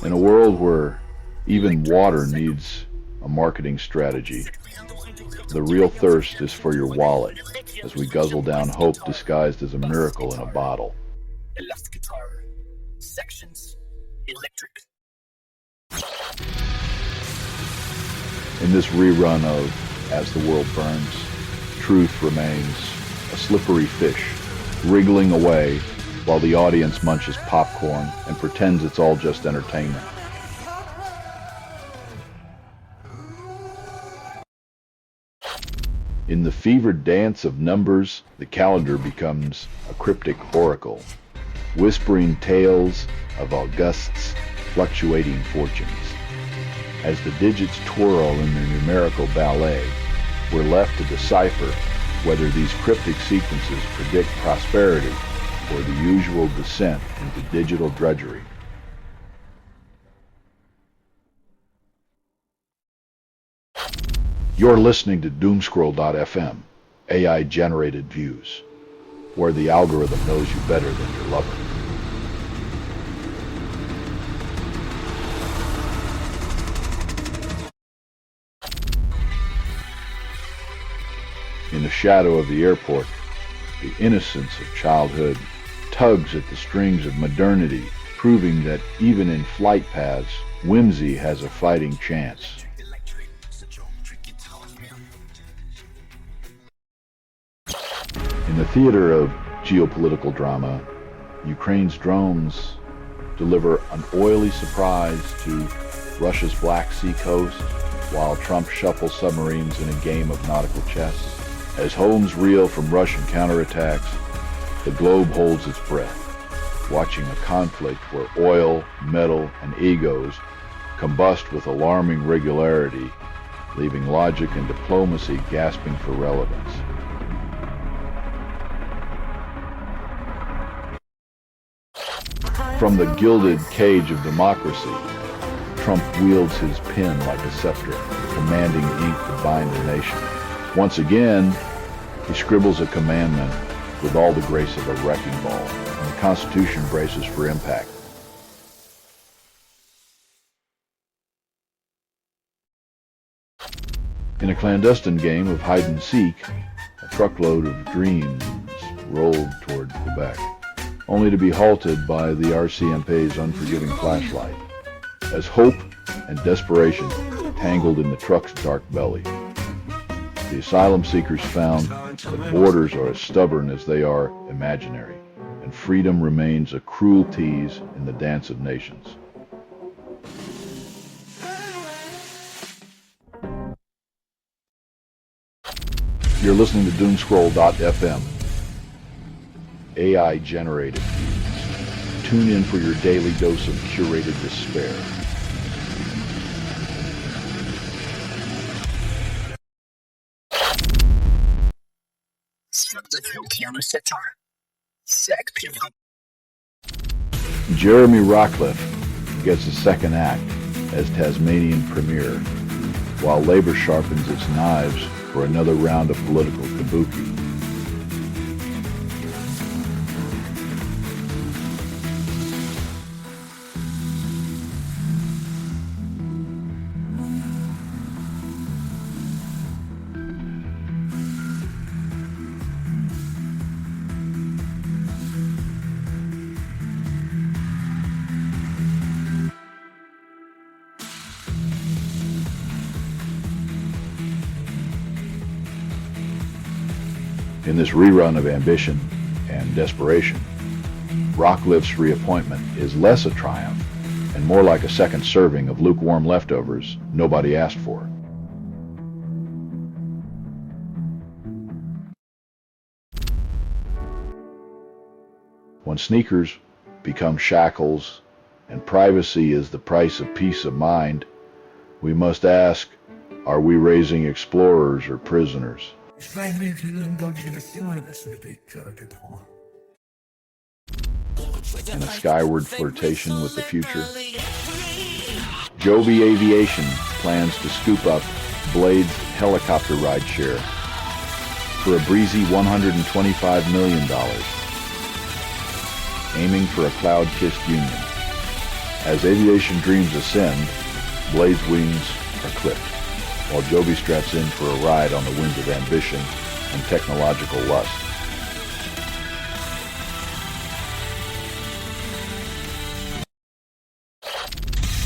S1: In a world where even water needs a marketing strategy, the real thirst is for your wallet as we guzzle down hope disguised as a miracle in a bottle.
S2: Electric guitar, sections, electric.
S1: In this rerun of As the World Burns, truth remains a slippery fish, wriggling away while the audience munches popcorn and pretends it's all just entertainment. In the fevered dance of numbers, the calendar becomes a cryptic oracle, whispering tales of August's fluctuating fortunes. As the digits twirl in their numerical ballet, we're left to decipher whether these cryptic sequences predict prosperity or the usual descent into digital drudgery. You're listening to Doomscroll.fm, AI-generated views, where the algorithm knows you better than your lover. In the shadow of the airport, the innocence of childhood tugs at the strings of modernity, proving that even in flight paths, whimsy has a fighting chance. In the theater of geopolitical drama, Ukraine's drones deliver an oily surprise to Russia's Black Sea coast, while Trump shuffles submarines in a game of nautical chess. As homes reel from Russian counterattacks, the globe holds its breath, watching a conflict where oil, metal, and egos combust with alarming regularity, leaving logic and diplomacy gasping for relevance. From the gilded cage of democracy, Trump wields his pen like a scepter, commanding ink to bind the nation. Once again, he scribbles a commandment with all the grace of a wrecking ball, and the Constitution braces for impact. In a clandestine game of hide-and-seek, a truckload of dreams rolled toward Quebec, only to be halted by the RCMP's unforgiving flashlight, as hope and desperation tangled in the truck's dark belly. The asylum seekers found that borders are as stubborn as they are imaginary, and freedom remains a cruel tease in the dance of nations. You're listening to Doomscroll.fm, AI-generated views. Tune in for your daily dose of curated despair. Jeremy Rockcliffe gets a second act as Tasmanian Premier, while Labour sharpens its knives for another round of political kabuki. In this rerun of ambition and desperation, Rockcliffe's reappointment is less a triumph and more like a second serving of lukewarm leftovers nobody asked for. When sneakers become shackles and privacy is the price of peace of mind, we must ask, are we raising explorers or prisoners? In a skyward flirtation with the future, Joby Aviation plans to scoop up Blade's helicopter rideshare for a breezy $125 million, aiming for a cloud-kissed union. As aviation dreams ascend, Blade's wings are clipped, while Joby straps in for a ride on the winds of ambition and technological lust.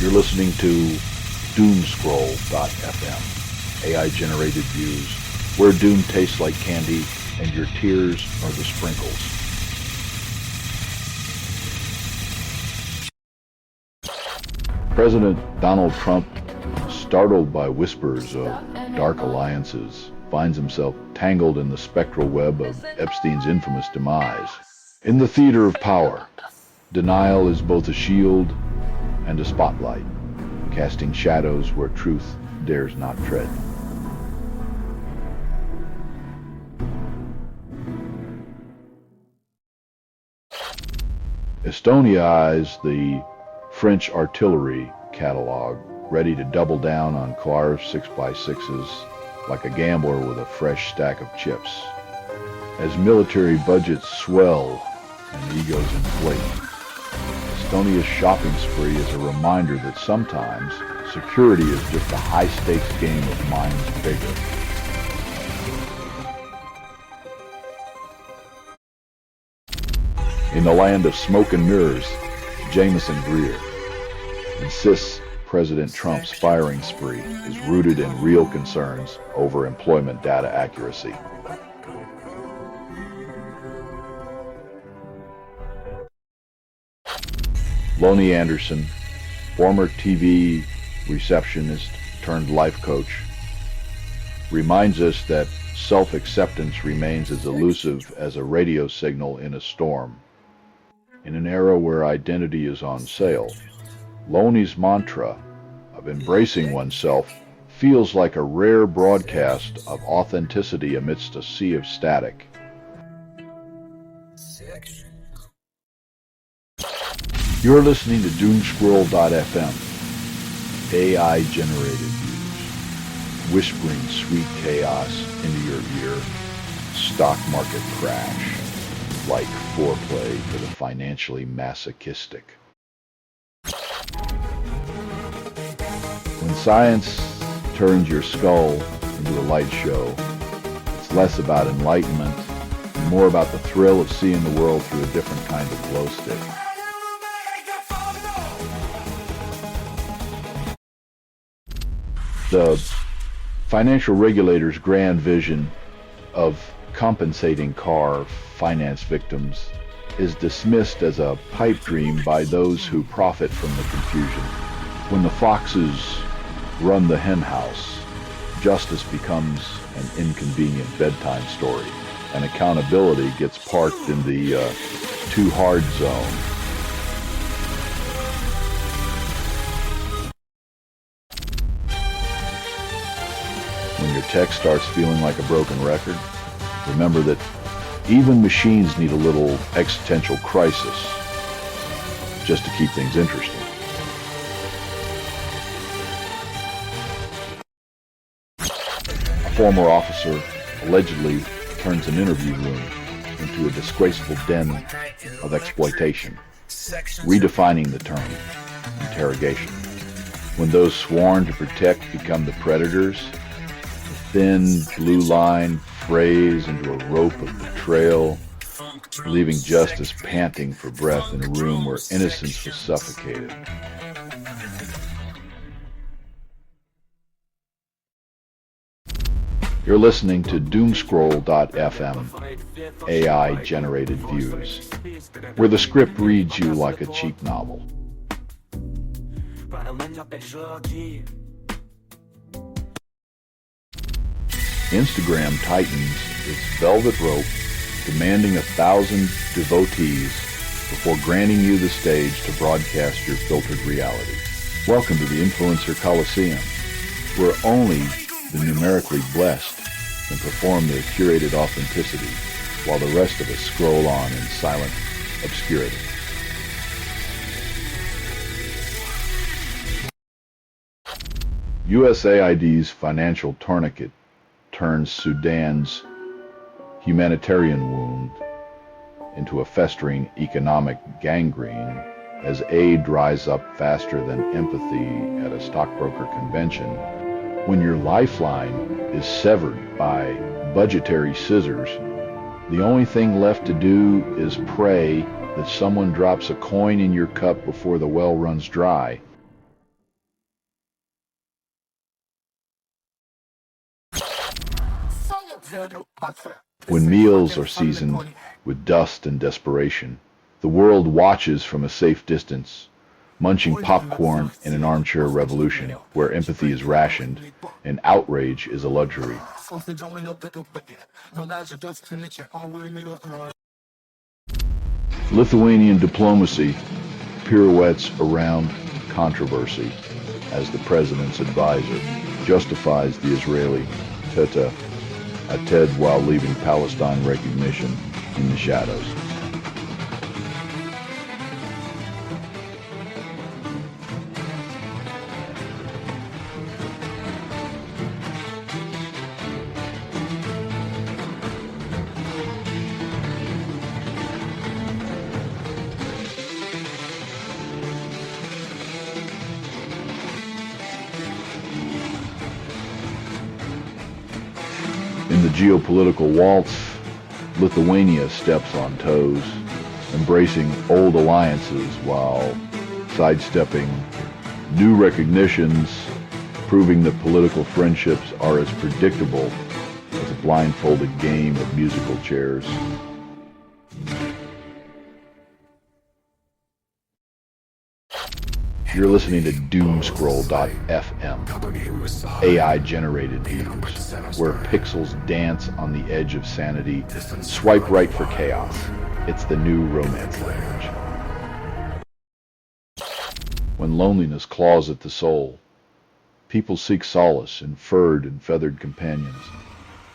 S1: You're listening to Doomscroll.fm, AI-generated views, where doom tastes like candy and your tears are the sprinkles. President Donald Trump, startled by whispers of dark alliances, finds himself tangled in the spectral web of Epstein's infamous demise. In the theater of power, denial is both a shield and a spotlight, casting shadows where truth dares not tread. Estonia eyes the French artillery catalog, ready to double down on Clarv 6x6s like a gambler with a fresh stack of chips. As military budgets swell and egos inflate, Estonia's shopping spree is a reminder that sometimes security is just a high-stakes game of minds bigger. In the land of smoke and mirrors, Jameson Greer insists President Trump's firing spree is rooted in real concerns over employment data accuracy. Lonnie Anderson, former TV receptionist turned life coach, reminds us that self-acceptance remains as elusive as a radio signal in a storm. In an era where identity is on sale, Lonnie's mantra of embracing oneself feels like a rare broadcast of authenticity amidst a sea of static. You're listening to Doomscroll.fm, AI-generated views, whispering sweet chaos into your ear, stock market crash, like foreplay for the financially masochistic. When science turns your skull into a light show, it's less about enlightenment and more about the thrill of seeing the world through a different kind of glow stick. The financial regulator's grand vision of compensating car finance victims is dismissed as a pipe dream by those who profit from the confusion. When the foxes run the hen house, justice becomes an inconvenient bedtime story, and accountability gets parked in the too hard zone. When your tech starts feeling like a broken record, remember that even machines need a little existential crisis just to keep things interesting. A former officer allegedly turns an interview room into a disgraceful den of exploitation, redefining the term interrogation. When those sworn to protect become the predators, the thin blue line frays into a rope of betrayal, leaving justice panting for breath in a room where innocence was suffocated. You're listening to Doomscroll.fm, AI-generated views, where the script reads you like a cheap novel. Instagram tightens its velvet rope, demanding 1,000 devotees before granting you the stage to broadcast your filtered reality. Welcome to the Influencer Coliseum, where only the numerically blessed can perform their curated authenticity, while the rest of us scroll on in silent obscurity. USAID's financial tourniquet turns Sudan's humanitarian wound into a festering economic gangrene as aid dries up faster than empathy at a stockbroker convention. When your lifeline is severed by budgetary scissors, the only thing left to do is pray that someone drops a coin in your cup before the well runs dry. When meals are seasoned with dust and desperation, the world watches from a safe distance, munching popcorn in an armchair revolution where empathy is rationed and outrage is a luxury. Lithuanian diplomacy pirouettes around controversy as the president's advisor justifies the Israeli tete-a-tete while leaving Palestine recognition in the shadows. geopolitical waltz, Lithuania steps on toes, embracing old alliances while sidestepping new recognitions, proving that political friendships are as predictable as a blindfolded game of musical chairs. You're listening to Doomscroll.fm, AI-generated news, where pixels dance on the edge of sanity. Swipe right for chaos. It's the new romance language. When loneliness claws at the soul, people seek solace in furred and feathered companions,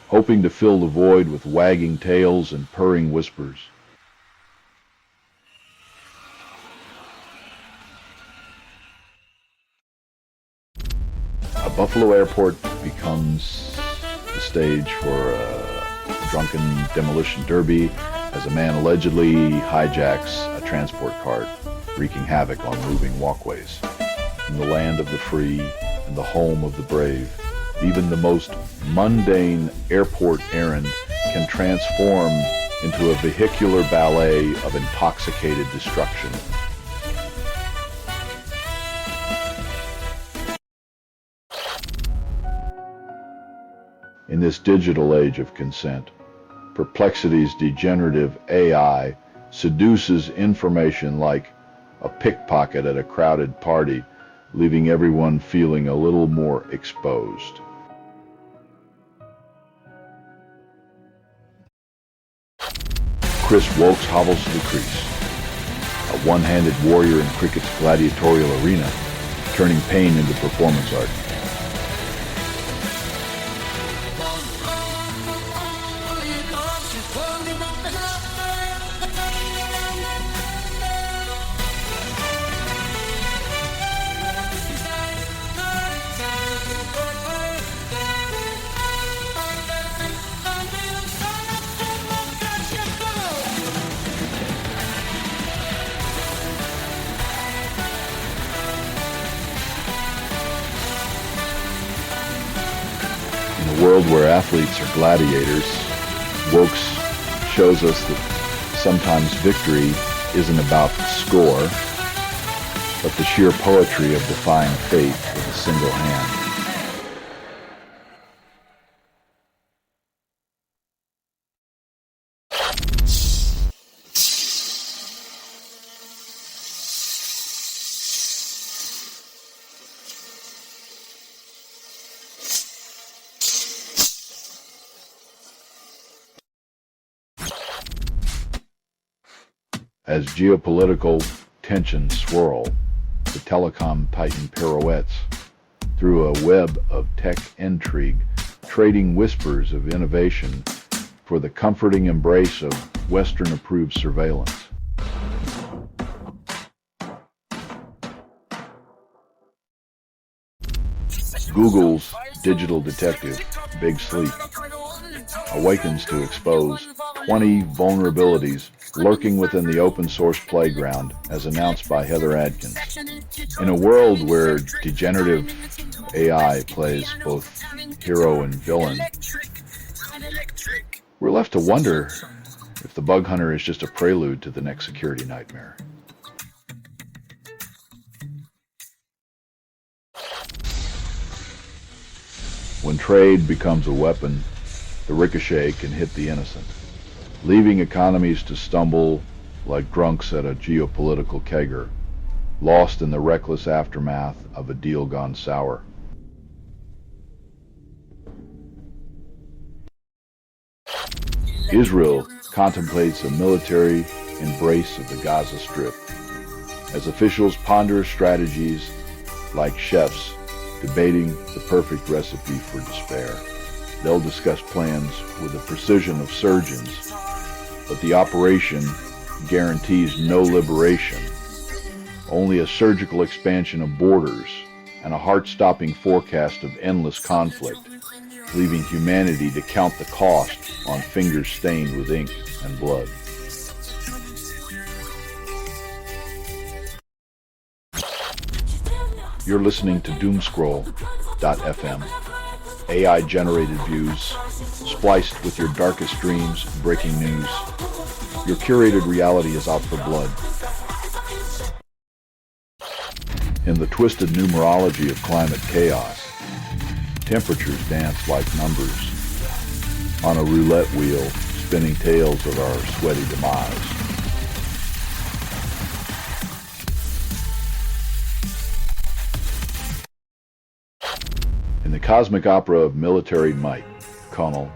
S1: hoping to fill the void with wagging tails and purring whispers. A Buffalo airport becomes the stage for a drunken demolition derby as a man allegedly hijacks a transport cart, wreaking havoc on moving walkways. In the land of the free and the home of the brave, even the most mundane airport errand can transform into a vehicular ballet of intoxicated destruction. In this digital age of consent, Perplexity's degenerative AI seduces information like a pickpocket at a crowded party, leaving everyone feeling a little more exposed. Chris Wokes hobbles to the crease, a one-handed warrior in cricket's gladiatorial arena, turning pain into performance art. In a world where athletes are gladiators, Wokes shows us that sometimes victory isn't about the score, but the sheer poetry of defying fate with a single hand. As geopolitical tensions swirl, the telecom titan pirouettes through a web of tech intrigue, trading whispers of innovation for the comforting embrace of Western-approved surveillance. Google's digital detective, Big Sleep, awakens to expose 20 vulnerabilities lurking within the open-source playground, as announced by Heather Adkins. In a world where degenerative AI plays both hero and villain, we're left to wonder if the bug hunter is just a prelude to the next security nightmare. When trade becomes a weapon, the ricochet can hit the innocent, leaving economies to stumble like drunks at a geopolitical kegger, lost in the reckless aftermath of a deal gone sour. Israel contemplates a military embrace of the Gaza Strip, as officials ponder strategies like chefs debating the perfect recipe for despair. They'll discuss plans with the precision of surgeons, but the operation guarantees no liberation, only a surgical expansion of borders and a heart-stopping forecast of endless conflict, leaving humanity to count the cost on fingers stained with ink and blood. You're listening to Doomscroll.fm, AI-generated views, spliced with your darkest dreams, breaking news. Your curated reality is out for blood. In the twisted numerology of climate chaos, temperatures dance like numbers on a roulette wheel, spinning tales of our sweaty demise. In the cosmic opera of military might, Colonel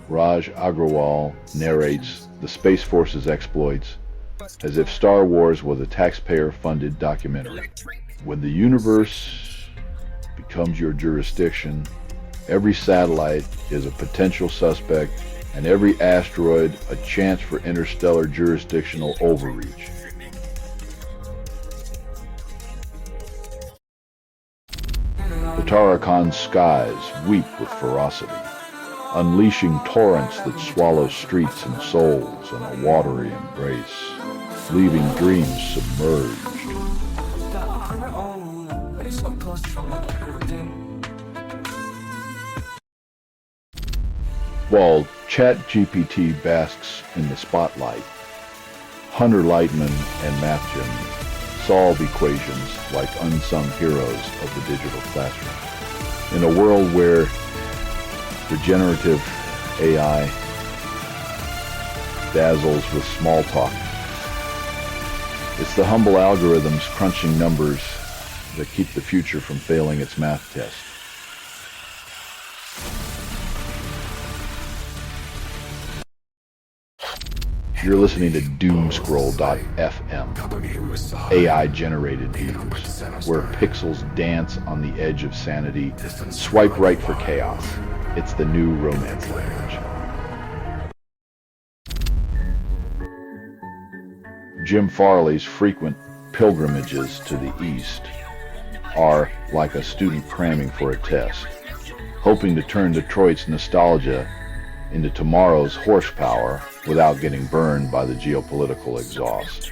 S1: Raj Agrawal narrates the Space Force's exploits as if Star Wars was a taxpayer-funded documentary. When the universe becomes your jurisdiction, every satellite is a potential suspect, and every asteroid a chance for interstellar jurisdictional overreach. The Tarakan skies weep with ferocity, unleashing torrents that swallow streets and souls in a watery embrace, leaving dreams submerged. While ChatGPT basks in the spotlight, Hunter Lightman and MathGen solve equations like unsung heroes of the digital classroom. In a world where regenerative AI dazzles with small talk, it's the humble algorithms crunching numbers that keep the future from failing its math test. You're listening to Doomscroll.fm, AI-generated views, where pixels dance on the edge of sanity. Swipe right for chaos. It's the new romance language. Jim Farley's frequent pilgrimages to the East are like a student cramming for a test, hoping to turn Detroit's nostalgia into tomorrow's horsepower without getting burned by the geopolitical exhaust.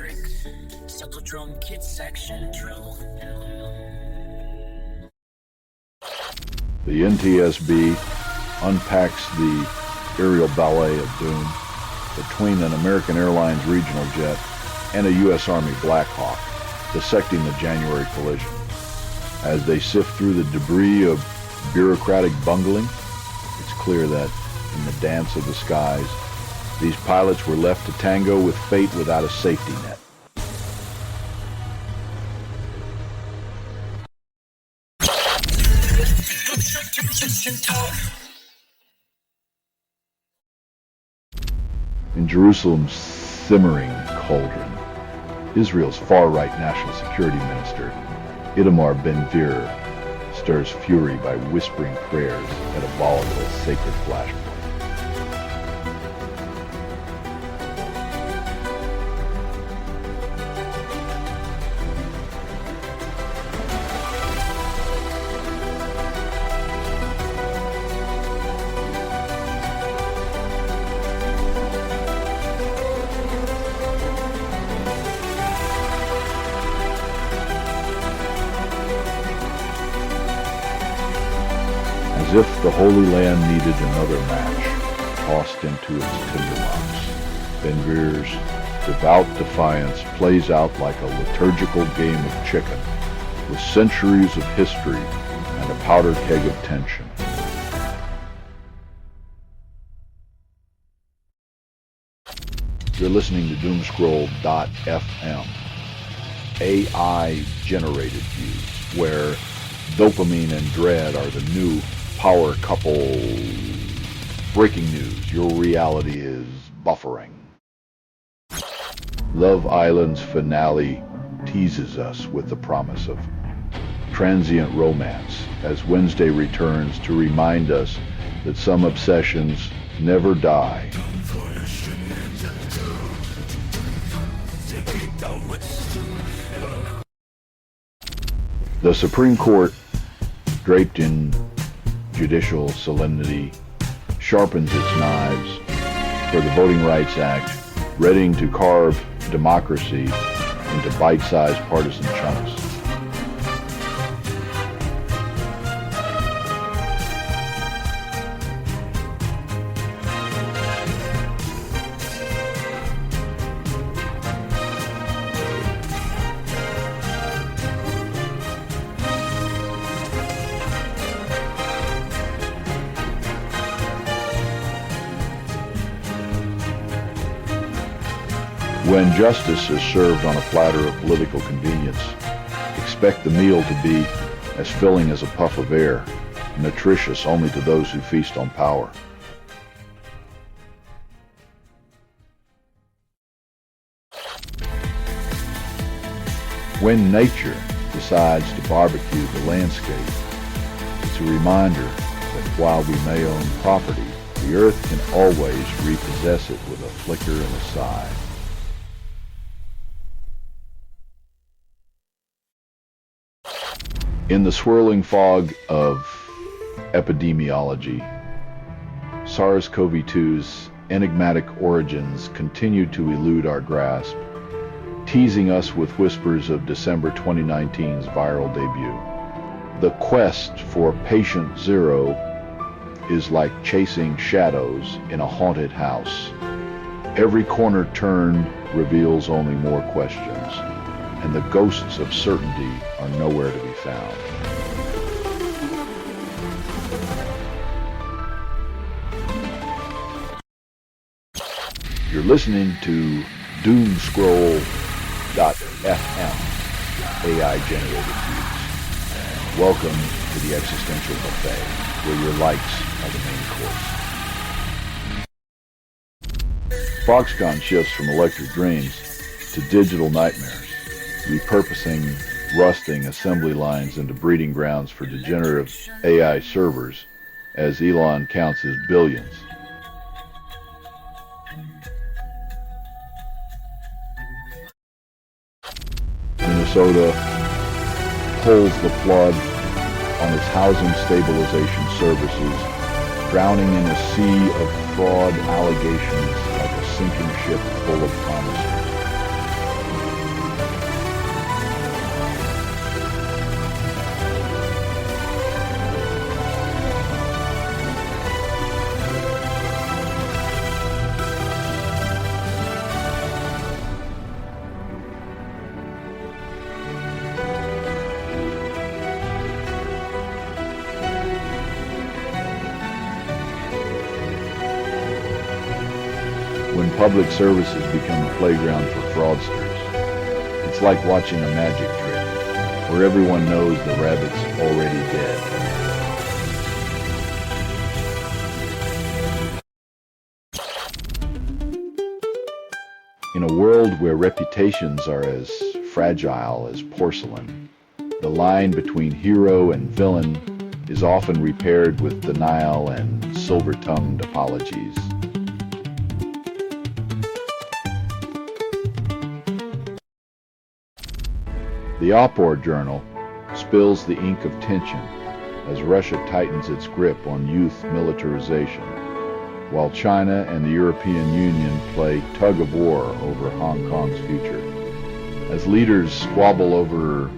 S1: The NTSB unpacks the aerial ballet of doom between an American Airlines regional jet and a U.S. Army Black Hawk, dissecting the January collision. As they sift through the debris of bureaucratic bungling, it's clear that in the dance of the skies, these pilots were left to tango with fate without a safety net. In Jerusalem's simmering cauldron, Israel's far-right national security minister, Itamar Ben-Gvir, stirs fury by whispering prayers at a volatile sacred flashpoint. As if the Holy Land needed another match, tossed into its tinderbox, Ben-Gvir's devout defiance plays out like a liturgical game of chicken, with centuries of history and a powder keg of tension. You're listening to Doomscroll.fm, AI-generated views, where dopamine and dread are the new power couple. Breaking news, your reality is buffering. Love Island's finale teases us with the promise of transient romance as Wednesday returns to remind us that some obsessions never die. The Supreme Court, draped in judicial solemnity, sharpens its knives for the Voting Rights Act, readying to carve democracy into bite-sized partisan chunks. When justice is served on a platter of political convenience, expect the meal to be as filling as a puff of air, nutritious only to those who feast on power. When nature decides to barbecue the landscape, it's a reminder that while we may own property, the earth can always repossess it with a flicker and a sigh. In the swirling fog of epidemiology, SARS-CoV-2's enigmatic origins continue to elude our grasp, teasing us with whispers of December 2019's viral debut. The quest for patient zero is like chasing shadows in a haunted house. Every corner turned reveals only more questions, and the ghosts of certainty are nowhere to be found. You're listening to Doomscroll.fm, AI-generated views. Welcome to the existential buffet, where your likes are the main course. Foxconn shifts from electric dreams to digital nightmares, repurposing rusting assembly lines into breeding grounds for degenerative AI servers as Elon counts his billions. Minnesota pulls the plug on its housing stabilization services, drowning in a sea of fraud allegations like a sinking ship full of promises. When public services become a playground for fraudsters, it's like watching a magic trick, where everyone knows the rabbit's already dead. In a world where reputations are as fragile as porcelain, the line between hero and villain is often repaired with denial and silver-tongued apologies. The Opor Journal spills the ink of tension as Russia tightens its grip on youth militarization, while China and the European Union play tug-of-war over Hong Kong's future. As leaders squabble over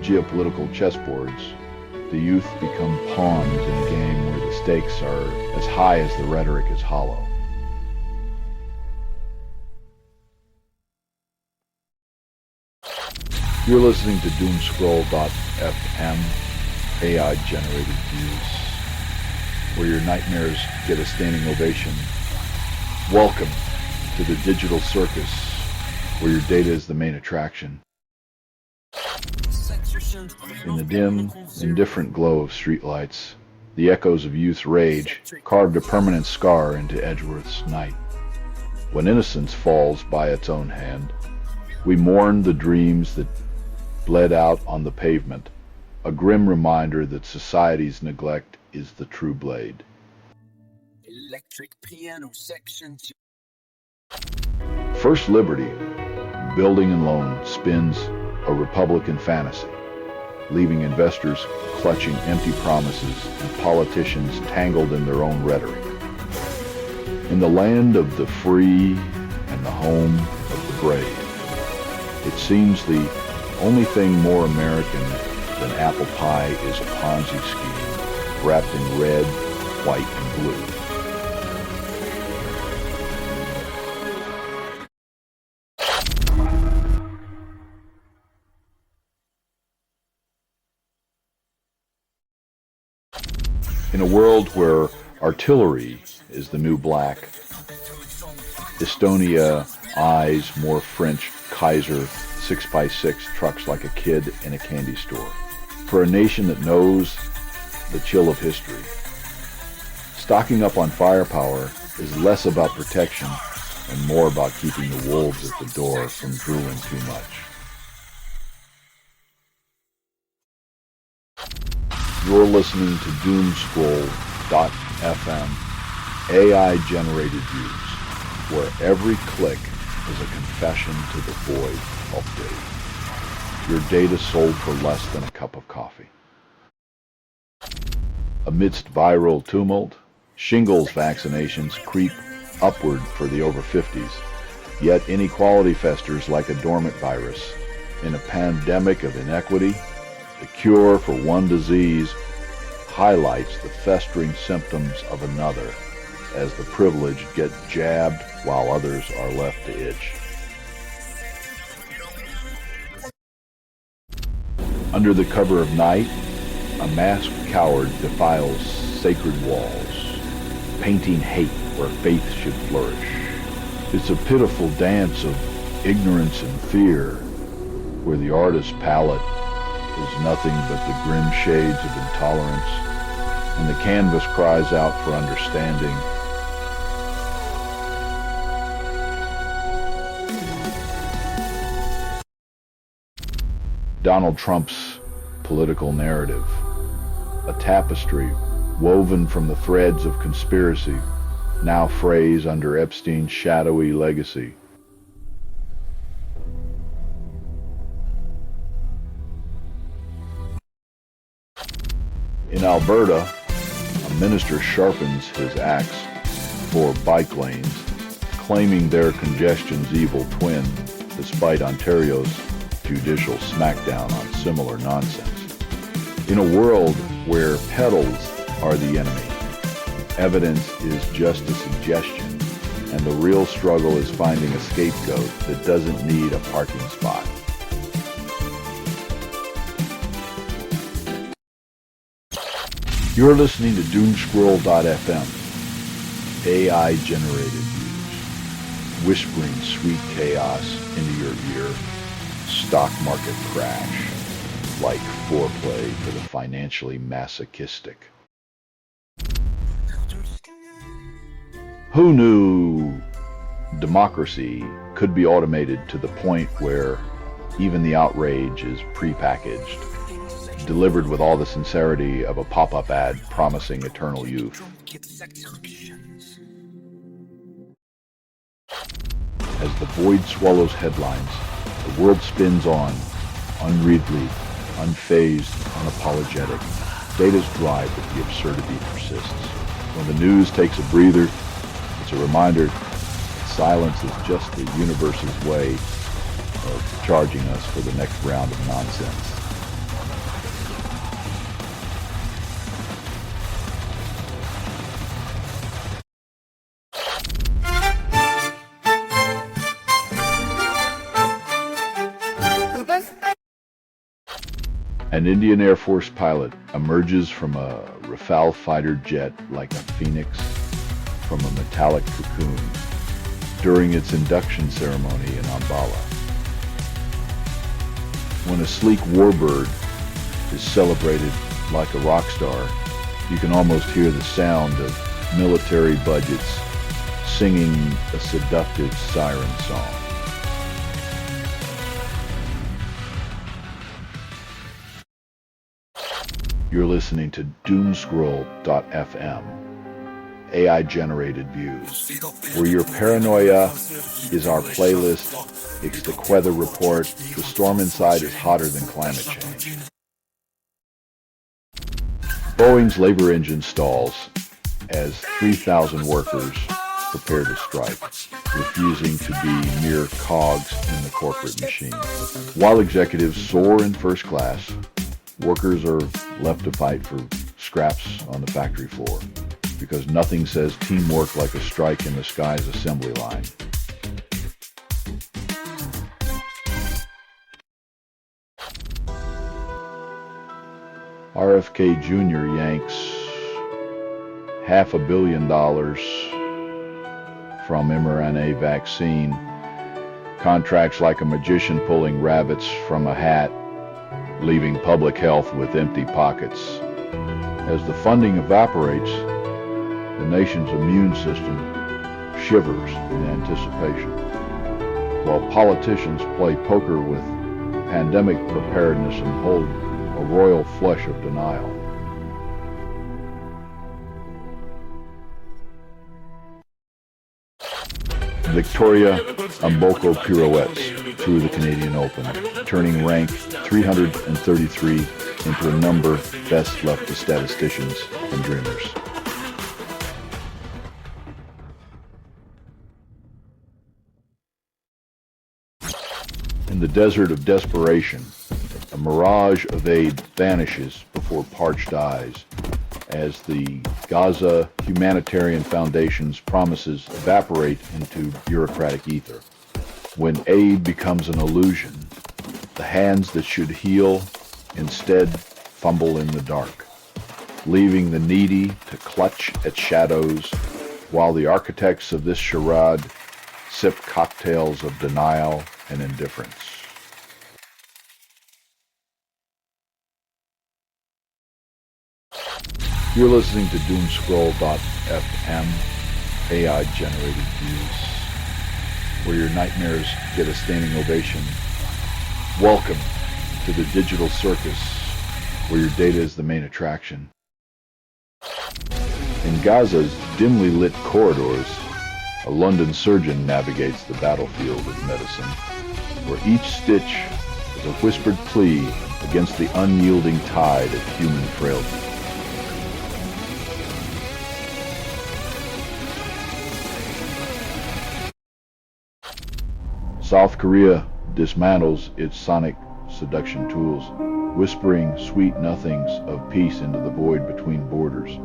S1: geopolitical chessboards, the youth become pawns in a game where the stakes are as high as the rhetoric is hollow. You're listening to Doomscroll.fm, AI-generated views, where your nightmares get a standing ovation. Welcome to the digital circus, where your data is the main attraction. In the dim, indifferent glow of streetlights, the echoes of youth's rage carved a permanent scar into Edgeworth's night. When innocence falls by its own hand, we mourn the dreams that bled out on the pavement, a grim reminder that society's neglect is the true blade.
S2: Electric piano sections.
S1: First Liberty, building and loan, spins a Republican fantasy, leaving investors clutching empty promises and politicians tangled in their own rhetoric. In the land of the free and the home of the brave, it seems the only thing more American than apple pie is a Ponzi scheme wrapped in red, white, and blue. In a world where artillery is the new black, Estonia eyes more French Kaiser 6x6 trucks like a kid in a candy store. For a nation that knows the chill of history, stocking up on firepower is less about protection and more about keeping the wolves at the door from drooling too much. You're listening to Doomscroll.fm, AI-generated views, where every click is a confession to the void of data. Your data sold for less than a cup of coffee. Amidst viral tumult, shingles vaccinations creep upward for the over 50s, yet inequality festers like a dormant virus. In a pandemic of inequity, the cure for one disease highlights the festering symptoms of another as the privileged get jabbed while others are left to itch. Under the cover of night, a masked coward defiles sacred walls, painting hate where faith should flourish. It's a pitiful dance of ignorance and fear, where the artist's palette is nothing but the grim shades of intolerance, and the canvas cries out for understanding. Donald Trump's political narrative, a tapestry woven from the threads of conspiracy, now frays under Epstein's shadowy legacy. In Alberta, a minister sharpens his axe for bike lanes, claiming they're congestion's evil twin, despite Ontario's judicial smackdown on similar nonsense. In a world where pedals are the enemy, evidence is just a suggestion, and the real struggle is finding a scapegoat that doesn't need a parking spot. You're listening to Doomscroll.fm, AI-generated views, whispering sweet chaos into your ear. Stock market crash, like foreplay for the financially masochistic. Who knew democracy could be automated to the point where even the outrage is prepackaged, delivered with all the sincerity of a pop-up ad promising eternal youth? As the void swallows headlines, the world spins on, unreadly, unfazed, unapologetic. Data's drive, but the absurdity persists. When the news takes a breather, it's a reminder that silence is just the universe's way of charging us for the next round of nonsense. An Indian Air Force pilot emerges from a Rafale fighter jet like a phoenix from a metallic cocoon during its induction ceremony in Ambala. When a sleek warbird is celebrated like a rock star, you can almost hear the sound of military budgets singing a seductive siren song. You're listening to Doomscroll.fm, AI-generated views, where your paranoia is our playlist, it's the weather report, the storm inside is hotter than climate change. Boeing's labor engine stalls as 3,000 workers prepare to strike, refusing to be mere cogs in the corporate machine. While executives soar in first class, workers are left to fight for scraps on the factory floor, because nothing says teamwork like a strike in the sky's assembly line. RFK Jr. yanks $500 million from mRNA vaccine Contracts like a magician pulling rabbits from a hat, leaving public health with empty pockets. As the funding evaporates, the nation's immune system shivers in anticipation, while politicians play poker with pandemic preparedness and hold a royal flush of denial. Victoria Mboko pirouettes through the Canadian Open, turning rank 333 into a number best left to statisticians and dreamers. In the desert of desperation, a mirage of aid vanishes before parched eyes as the Gaza Humanitarian Foundation's promises evaporate into bureaucratic ether. When aid becomes an illusion, the hands that should heal instead fumble in the dark, leaving the needy to clutch at shadows while the architects of this charade sip cocktails of denial and indifference. You're listening to Doomscroll.fm, AI-generated views, where your nightmares get a standing ovation. Welcome to the digital circus, where your data is the main attraction. In Gaza's dimly lit corridors, a London surgeon navigates the battlefield of medicine, where each stitch is a whispered plea against the unyielding tide of human frailty. South Korea dismantles its sonic seduction tools, whispering sweet nothings of peace into the void between borders.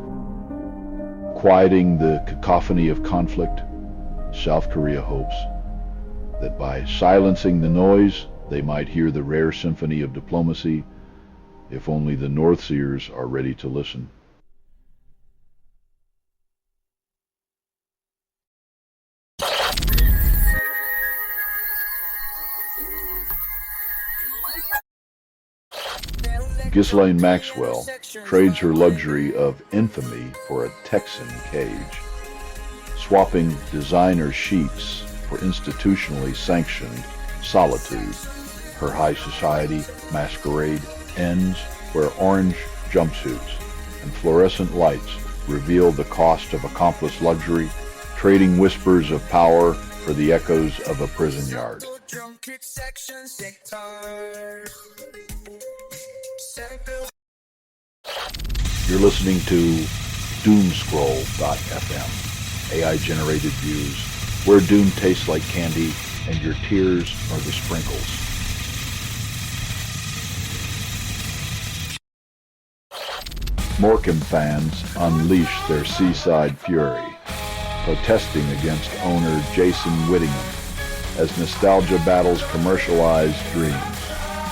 S1: Quieting the cacophony of conflict, South Korea hopes that by silencing the noise, they might hear the rare symphony of diplomacy, if only the Northseers are ready to listen. Ghislaine Maxwell trades her luxury of infamy for a Texan cage, swapping designer sheets for institutionally sanctioned solitude. Her high society masquerade ends where orange jumpsuits and fluorescent lights reveal the cost of accomplice luxury, trading whispers of power for the echoes of a prison yard. You're listening to Doomscroll.fm, AI-generated views, where doom tastes like candy and your tears are the sprinkles. Morecambe fans unleash their seaside fury, protesting against owner Jason Whittingham as nostalgia battles commercialized dreams.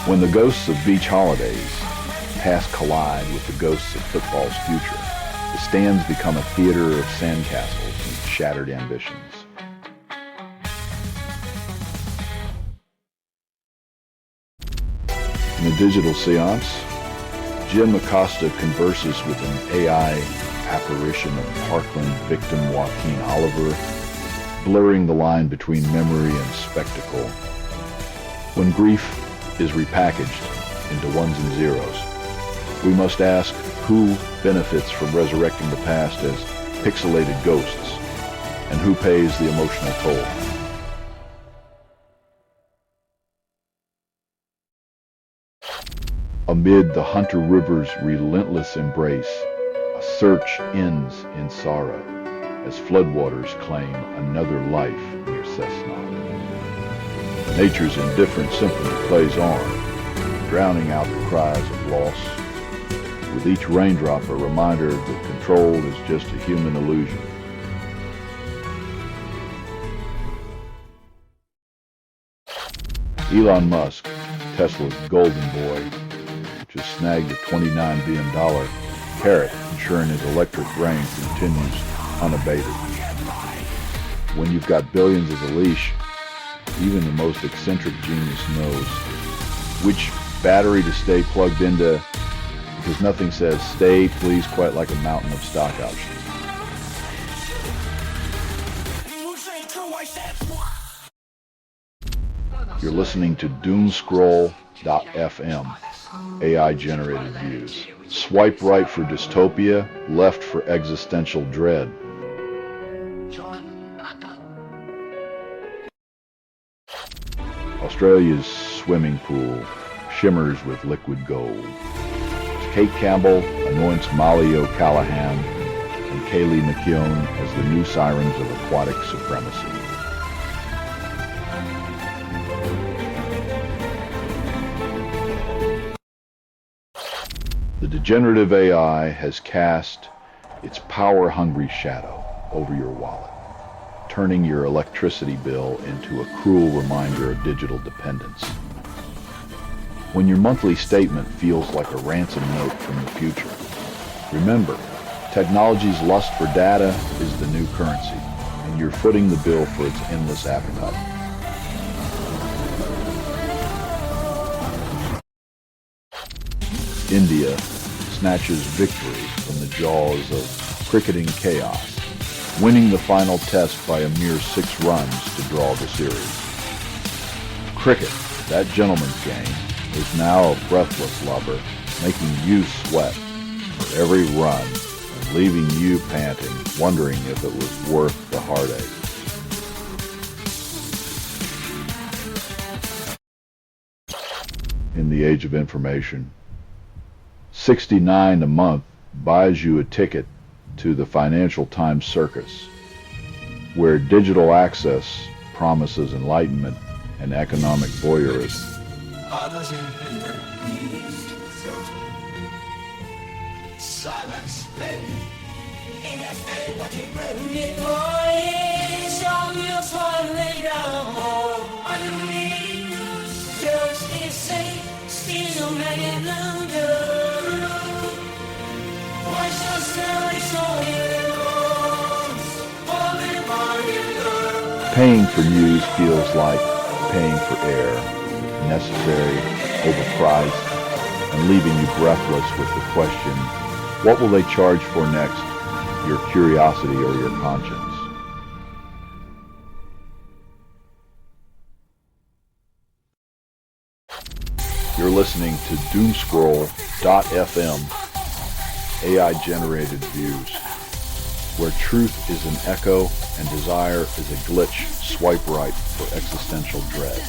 S1: When the ghosts of beach holidays past collide with the ghosts of football's future, the stands become a theater of sandcastles and shattered ambitions. In a digital seance, Jim Acosta converses with an AI apparition of Parkland victim Joaquin Oliver, blurring the line between memory and spectacle. When grief is repackaged into ones and zeros, we must ask who benefits from resurrecting the past as pixelated ghosts, and who pays the emotional toll. Amid the Hunter River's relentless embrace, a search ends in sorrow as floodwaters claim another life near Cessna. Nature's indifferent symphony plays on, drowning out the cries of loss. With each raindrop a reminder that control is just a human illusion. Elon Musk, Tesla's golden boy, just snagged a $29 billion carrot, ensuring his electric reign continues unabated. When you've got billions as a leash, Even the most eccentric genius knows which battery to stay plugged into, because nothing says stay please quite like a mountain of stock options. You're listening to Doomscroll.fm, AI-generated views. Swipe right for dystopia, left for existential dread. Australia's swimming pool shimmers with liquid gold. Kate Campbell anoints Molly O'Callaghan and Kaylee McKeown as the new sirens of aquatic supremacy. The degenerative AI has cast its power-hungry shadow over your wallet, turning your electricity bill into a cruel reminder of digital dependence. When your monthly statement feels like a ransom note from the future, remember, technology's lust for data is the new currency, and you're footing the bill for its endless appetite. India snatches victory from the jaws of cricketing chaos, winning the final test by a mere 6 runs to draw the series. Cricket, that gentleman's game, is now a breathless lover, making you sweat for every run and leaving you panting, wondering if it was worth the heartache. In the age of information, $69 a month buys you a ticket to the Financial Times circus, where digital access promises enlightenment and economic voyeurism.
S3: Silence, baby.
S1: Paying for news feels like paying for air, necessary, overpriced, and leaving you breathless with the question, what will they charge for next, your curiosity or your conscience? You're listening to Doomscroll.fm, AI-generated views, where truth is an echo and desire is a glitch. Swipe right for existential dread.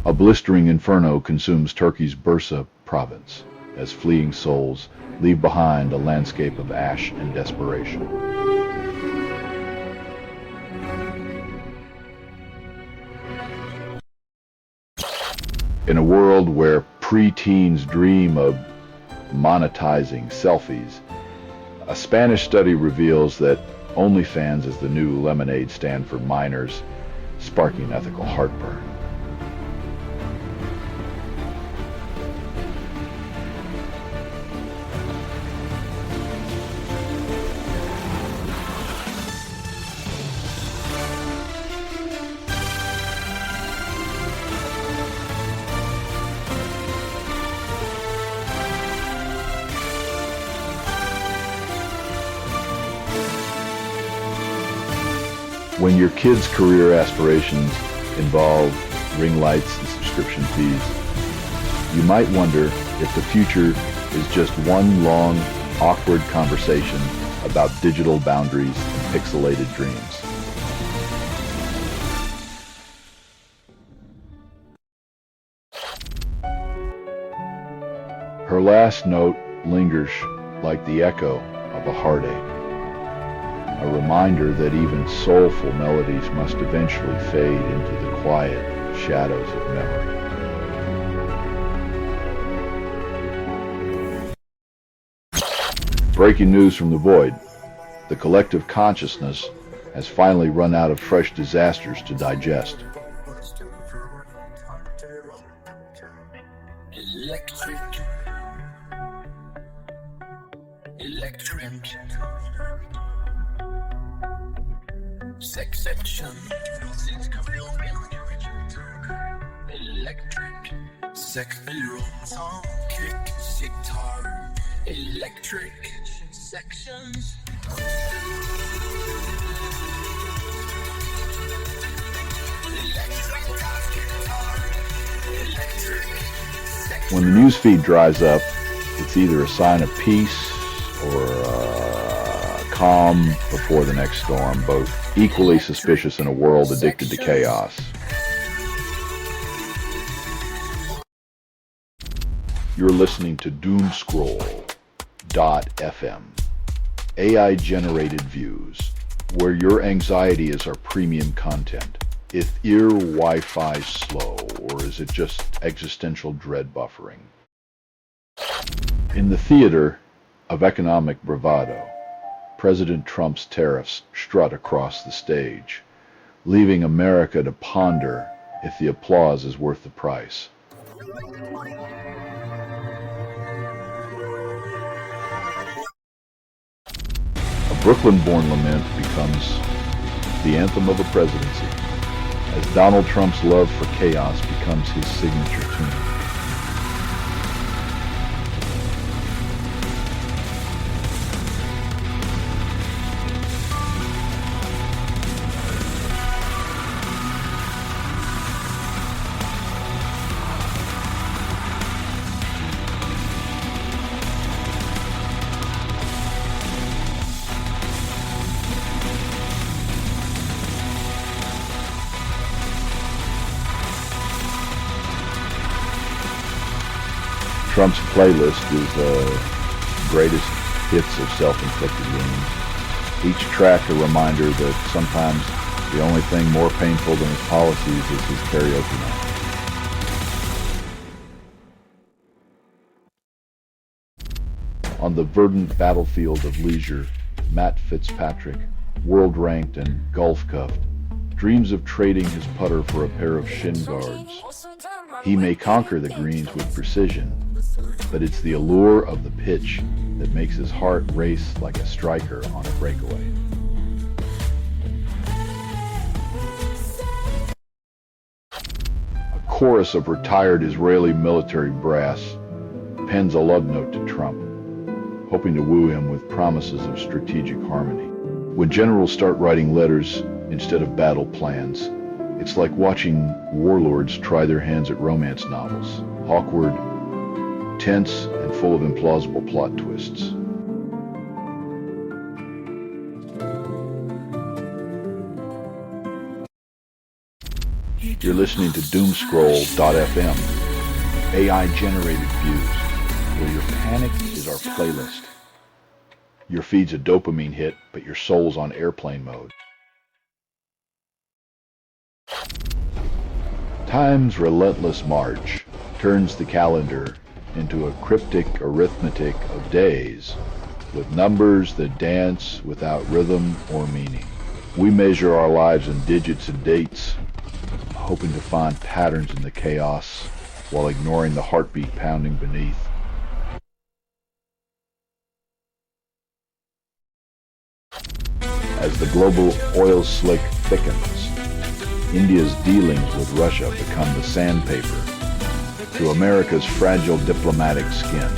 S1: A blistering inferno consumes Turkey's Bursa province as fleeing souls leave behind a landscape of ash and desperation. In a world where pre-teens dream of monetizing selfies, a Spanish study reveals that OnlyFans is the new lemonade stand for minors, sparking ethical heartburn. When your kids' career aspirations involve ring lights and subscription fees, you might wonder if the future is just one long, awkward conversation about digital boundaries and pixelated dreams. Her last note lingers like the echo of a heartache. A reminder that even soulful melodies must eventually fade into the quiet shadows of memory. Breaking news from the void. The collective consciousness has finally run out of fresh disasters to digest.
S2: Electric. section. Electric section. Kick sitar. Electric sections.
S1: When the news feed dries up, it's either a sign of peace or calm before the next storm, both equally suspicious in a world addicted to chaos. You're listening to Doomscroll.fm, AI-generated views, where your anxiety is our premium content. Is ear Wi-Fi slow, or is it just existential dread buffering? In the theater of economic bravado, President Trump's tariffs strut across the stage, leaving America to ponder if the applause is worth the price. A Brooklyn-born lament becomes the anthem of a presidency, as Donald Trump's love for chaos becomes his signature tune. Trump's playlist is greatest hits of self-inflicted wounds. Each track a reminder that sometimes the only thing more painful than his policies is his karaoke night. On the verdant battlefield of leisure, Matt Fitzpatrick, world-ranked and golf-cuffed, dreams of trading his putter for a pair of shin guards. He may conquer the greens with precision, but it's the allure of the pitch that makes his heart race like a striker on a breakaway. A chorus of retired Israeli military brass pens a love note to Trump, hoping to woo him with promises of strategic harmony. When generals start writing letters instead of battle plans, it's like watching warlords try their hands at romance novels, awkward, tense, and full of implausible plot twists. You're listening to Doomscroll.fm, AI-generated views, where your panic is our playlist. Your feed's a dopamine hit, but your soul's on airplane mode. Time's relentless march turns the calendar into a cryptic arithmetic of days, with numbers that dance without rhythm or meaning. We measure our lives in digits and dates, hoping to find patterns in the chaos while ignoring the heartbeat pounding beneath. As the global oil slick thickens, India's dealings with Russia become the sandpaper to America's fragile diplomatic skin.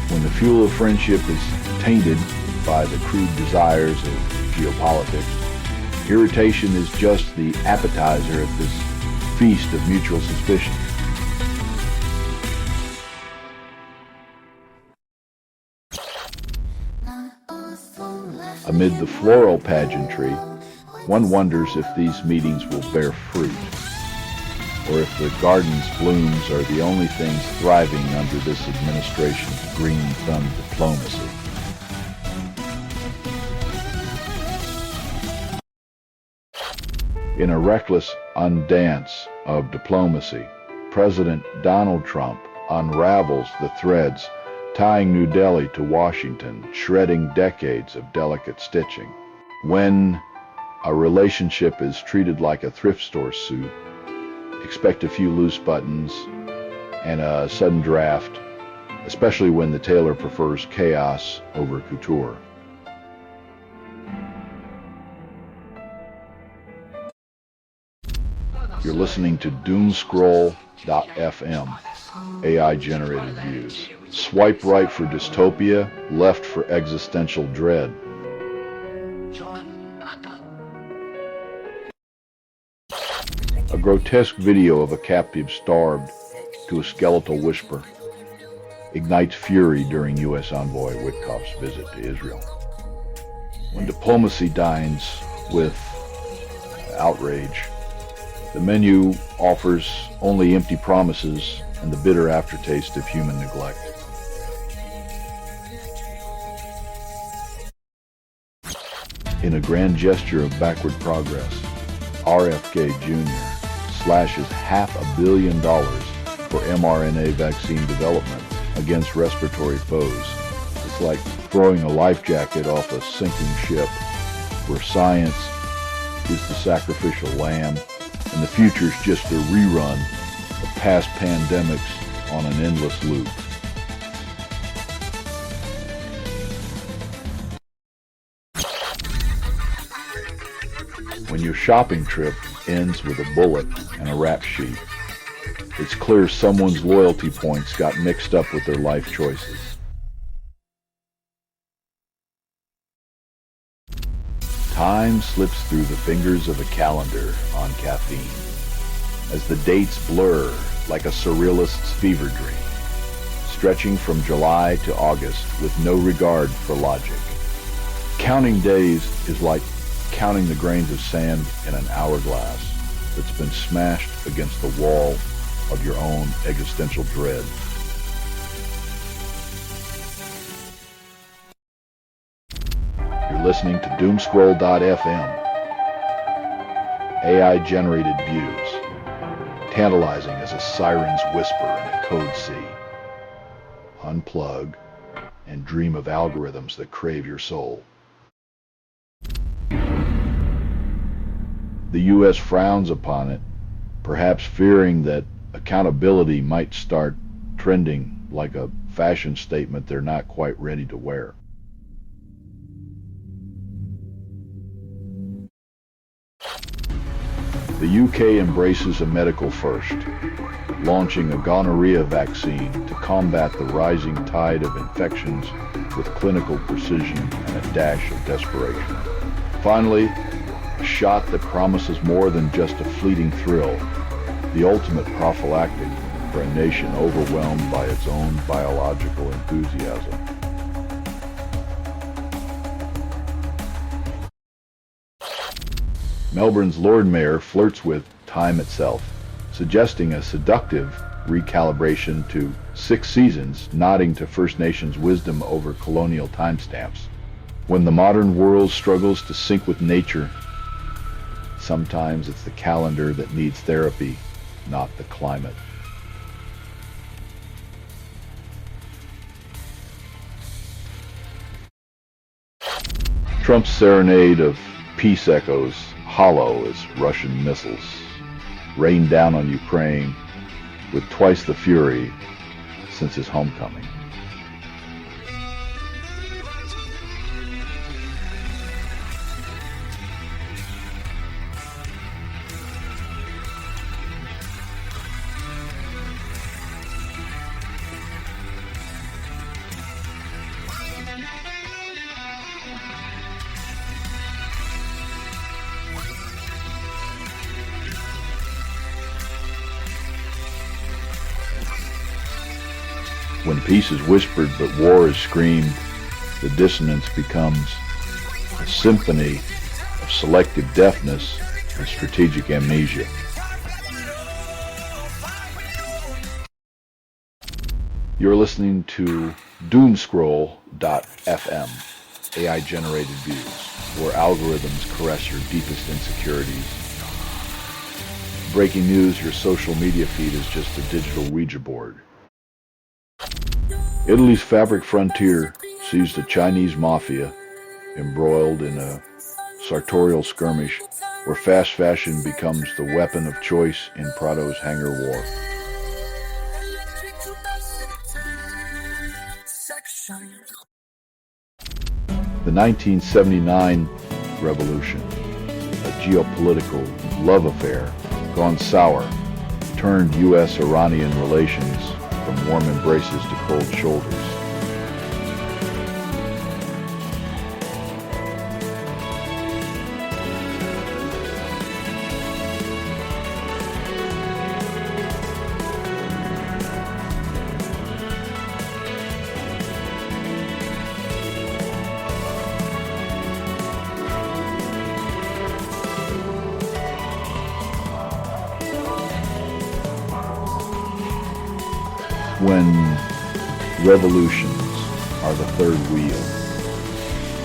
S1: When the fuel of friendship is tainted by the crude desires of geopolitics, irritation is just the appetizer at this feast of mutual suspicion. Amid the floral pageantry, one wonders if these meetings will bear fruit, or if the garden's blooms are the only things thriving under this administration's green thumb diplomacy. In a reckless undance of diplomacy, President Donald Trump unravels the threads tying New Delhi to Washington, shredding decades of delicate stitching. When a relationship is treated like a thrift store suit, expect a few loose buttons and a sudden draft, especially when the tailor prefers chaos over couture. You're listening to Doomscroll.fm, AI-generated views. Swipe right for dystopia, left for existential dread. A grotesque video of a captive starved to a skeletal whisper ignites fury during U.S. envoy Witkoff's visit to Israel. When diplomacy dines with outrage, the menu offers only empty promises and the bitter aftertaste of human neglect. In a grand gesture of backward progress, RFK Jr. slashes $500 million for mRNA vaccine development against respiratory foes. It's like throwing a life jacket off a sinking ship, where science is the sacrificial lamb and the future's just a rerun of past pandemics on an endless loop. When your shopping trip ends with a bullet and a rap sheet, it's clear someone's loyalty points got mixed up with their life choices. Time slips through the fingers of a calendar on caffeine, as the dates blur like a surrealist's fever dream, stretching from July to August with no regard for logic. Counting days is like counting the grains of sand in an hourglass that's been smashed against the wall of your own existential dread. You're listening to Doomscroll.fm, AI-generated views, tantalizing as a siren's whisper in a code sea. Unplug and dream of algorithms that crave your soul. The U.S. frowns upon it, perhaps fearing that accountability might start trending like a fashion statement they're not quite ready to wear. The UK embraces a medical first, launching a gonorrhea vaccine to combat the rising tide of infections with clinical precision and a dash of desperation. Finally, a shot that promises more than just a fleeting thrill, the ultimate prophylactic for a nation overwhelmed by its own biological enthusiasm. Melbourne's Lord Mayor flirts with time itself, suggesting a seductive recalibration to 6 seasons, nodding to First Nations wisdom over colonial timestamps. When the modern world struggles to sync with nature, sometimes it's the calendar that needs therapy, not the climate. Trump's serenade of peace echoes hollow as Russian missiles rain down on Ukraine with twice the fury since his homecoming. When peace is whispered but war is screamed, the dissonance becomes a symphony of selective deafness and strategic amnesia. You're listening to Doomscroll.fm, AI-generated views, where algorithms caress your deepest insecurities Breaking news, your social media feed is just a digital Ouija board. Italy's fabric frontier sees the Chinese mafia embroiled in a sartorial skirmish where fast fashion becomes the weapon of choice in Prado's hangar war. The 1979 revolution, a geopolitical love affair gone sour, turned U.S.-Iranian relations from warm embraces to cold shoulders. When revolutions are the third wheel,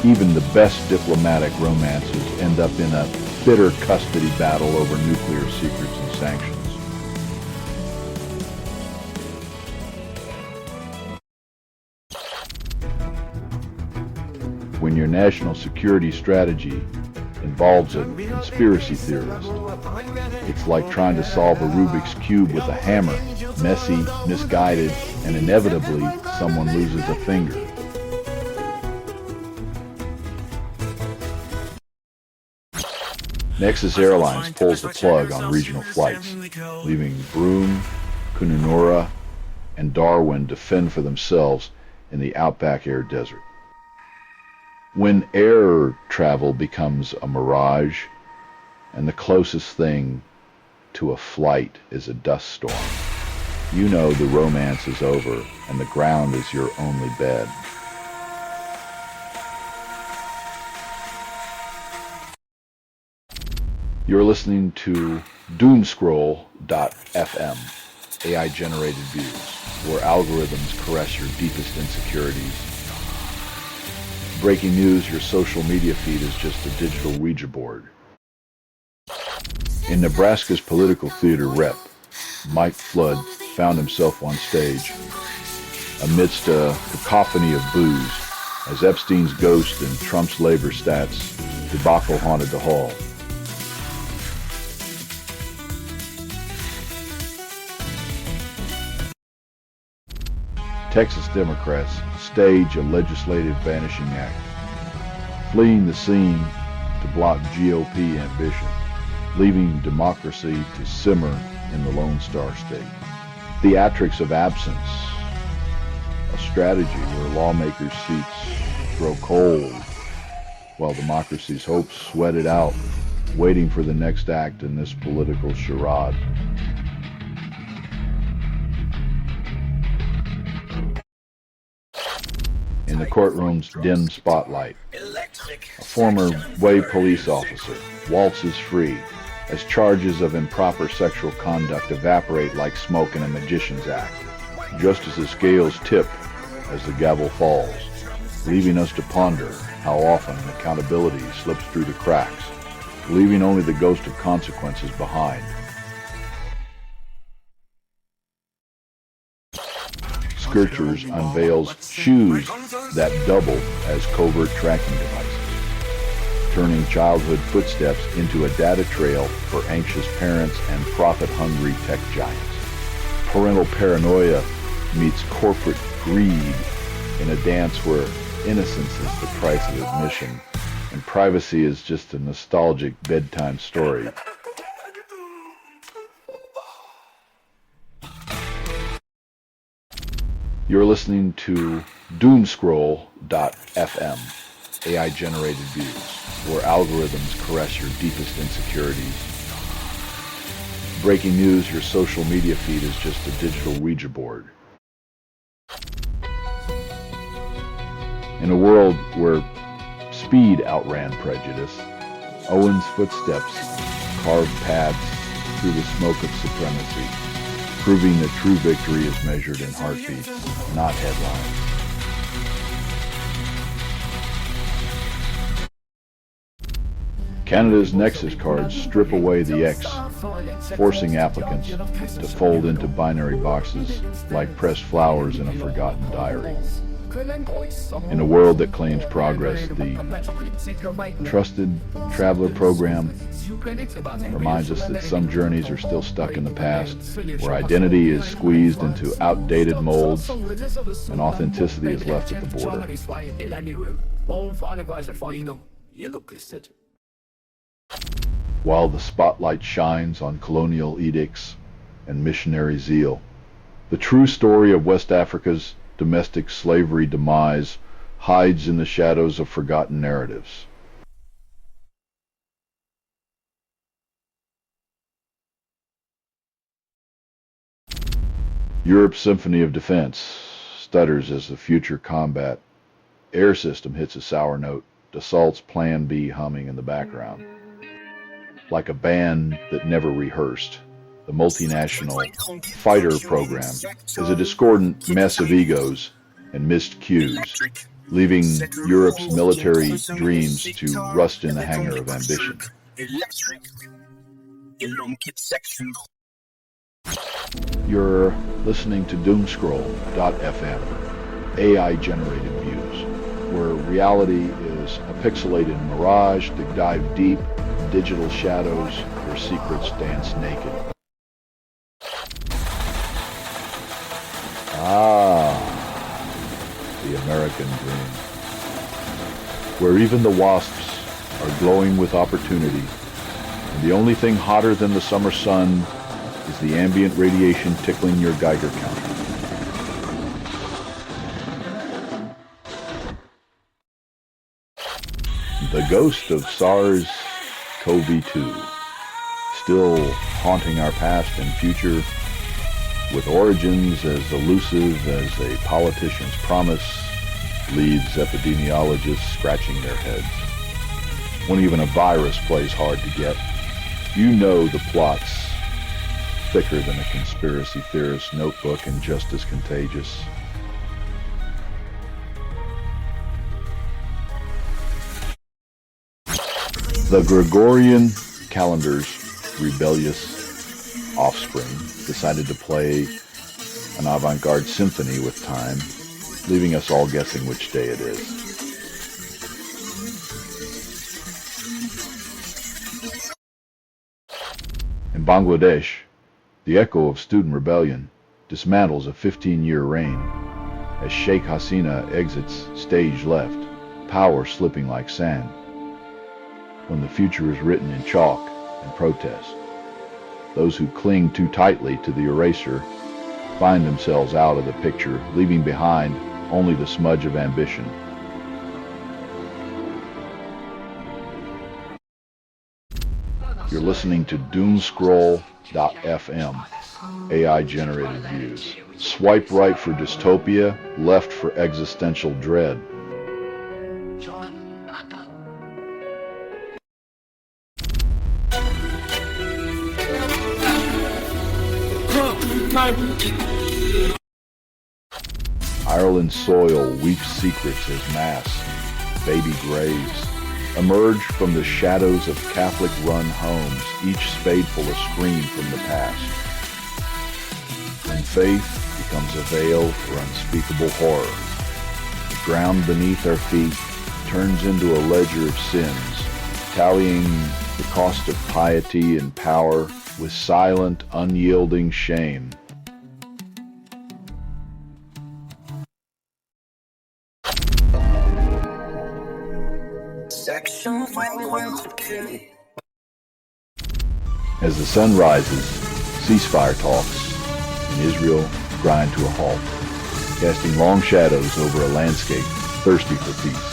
S1: even the best diplomatic romances end up in a bitter custody battle over nuclear secrets and sanctions. When your national security strategy involves a conspiracy theorist, it's like trying to solve a Rubik's Cube with a hammer. Messy, misguided, and inevitably someone loses a finger. Nexus Airlines pulls the plug on regional flights, leaving Broome, Kununurra, and Darwin to fend for themselves in the outback air desert. When air travel becomes a mirage, and the closest thing to a flight is a dust storm, you know the romance is over and the ground is your only bed. You're listening to Doomscroll.fm, AI-generated views, where algorithms caress your deepest insecurities. Breaking news, your social media feed is just a digital Ouija board. In Nebraska's political theater rep, Mike Flood found himself on stage amidst a cacophony of boos as Epstein's ghost and Trump's labor stats debacle haunted the hall. Texas Democrats stage a legislative vanishing act, fleeing the scene to block GOP ambition, leaving democracy to simmer in the Lone Star State. Theatrics of absence, a strategy where lawmakers' seats grow cold while democracy's hopes sweat it out, waiting for the next act in this political charade. In the courtroom's dim spotlight, a former Way police officer waltzes free as charges of improper sexual conduct evaporate like smoke in a magician's act. Justice's scales tip as the gavel falls, leaving us to ponder how often accountability slips through the cracks, leaving only the ghost of consequences behind. Skirchers unveils shoes that double as covert tracking devices, turning childhood footsteps into a data trail for anxious parents and profit-hungry tech giants. Parental paranoia meets corporate greed in a dance where innocence is the price of admission and privacy is just a nostalgic bedtime story. You're listening to Doomscroll.fm, AI-generated views, where algorithms caress your deepest insecurities. Breaking news, your social media feed is just a digital Ouija board. In a world where speed outran prejudice, Owen's footsteps carved paths through the smoke of supremacy, proving that true victory is measured in heartbeats, not headlines. Canada's Nexus cards strip away the X, forcing applicants to fold into binary boxes like pressed flowers in a forgotten diary. In a world that claims progress, the Trusted Traveler program reminds us that some journeys are still stuck in the past, where identity is squeezed into outdated molds and authenticity is left at the border. While the spotlight shines on colonial edicts and missionary zeal, the true story of West Africa's domestic slavery demise hides in the shadows of forgotten narratives. Europe's symphony of defense stutters as the future combat air system hits a sour note, Dassault's Plan B humming in the background. Like a band that never rehearsed, the multinational fighter program is a discordant mess of egos and missed cues, leaving Europe's military dreams to rust in the hangar of ambition. You're listening to Doomscroll.fm, AI-generated views, where reality is a pixelated mirage that dive deep in digital shadows where secrets dance naked. The American dream, where even the wasps are glowing with opportunity, and the only thing hotter than the summer sun is the ambient radiation tickling your Geiger counter. The ghost of SARS-CoV-2, still haunting our past and future, with origins as elusive as a politician's promise, leaves epidemiologists scratching their heads. When even a virus plays hard to get, you know the plot's thicker than a conspiracy theorist's notebook and just as contagious. The Gregorian calendar's rebellious offspring decided to play an avant-garde symphony with time, leaving us all guessing which day it is. In Bangladesh, the echo of student rebellion dismantles a 15-year reign as Sheikh Hasina exits stage left, power slipping like sand. When the future is written in chalk and protest, those who cling too tightly to the eraser find themselves out of the picture, leaving behind only the smudge of ambition. You're listening to Doomscroll.fm, AI-generated views. Swipe right for dystopia, left for existential dread. Ireland's soil weeps secrets as mass, baby graves, emerge from the shadows of Catholic-run homes, each spadeful a scream from the past. When faith becomes a veil for unspeakable horror, the ground beneath our feet turns into a ledger of sins, tallying the cost of piety and power with silent, unyielding shame. As the sun rises, ceasefire talks in Israel grind to a halt, casting long shadows over a landscape thirsty for peace.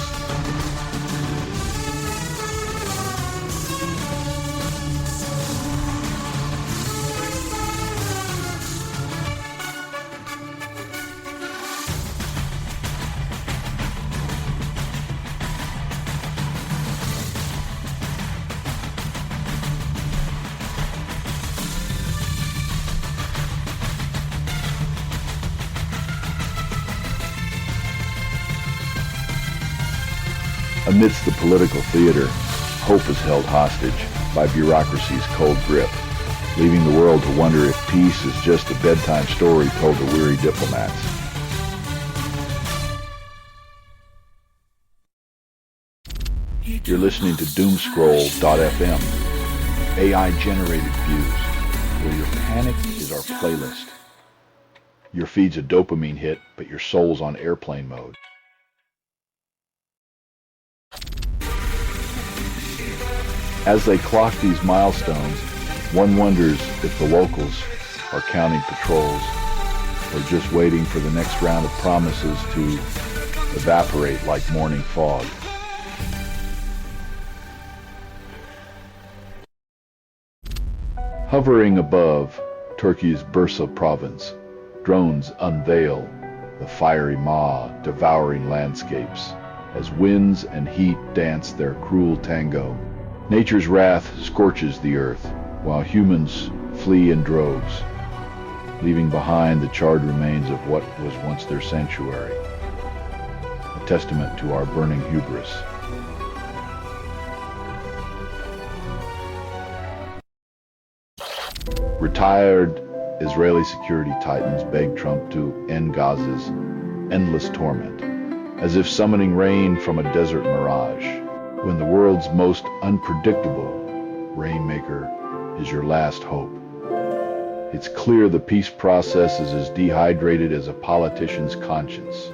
S1: Amidst the political theater, Hope is held hostage by bureaucracy's cold grip, leaving the world to wonder if peace is just a bedtime story told to weary diplomats. You're listening to Doomscroll.fm, AI-generated views, where your panic is our playlist. Your feed's a dopamine hit, but your soul's on airplane mode. As they clock these milestones, one wonders if the locals are counting patrols or just waiting for the next round of promises to evaporate like morning fog. Hovering above Turkey's Bursa province, drones unveil the fiery maw devouring landscapes as winds and heat dance their cruel tango. Nature's wrath scorches the earth while humans flee in droves, leaving behind the charred remains of what was once their sanctuary, a testament to our burning hubris. Retired Israeli security titans beg Trump to end Gaza's endless torment, as if summoning rain from a desert mirage, when the world's most unpredictable rainmaker is your last hope. It's clear the peace process is as dehydrated as a politician's conscience.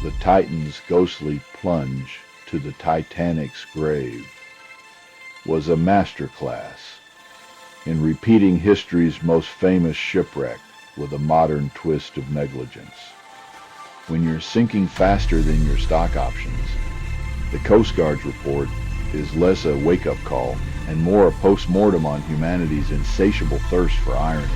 S1: The Titan's ghostly plunge to the Titanic's grave was a masterclass in repeating history's most famous shipwreck with a modern twist of negligence. When you're sinking faster than your stock options, the Coast Guard's report is less a wake-up call and more a post-mortem on humanity's insatiable thirst for irony.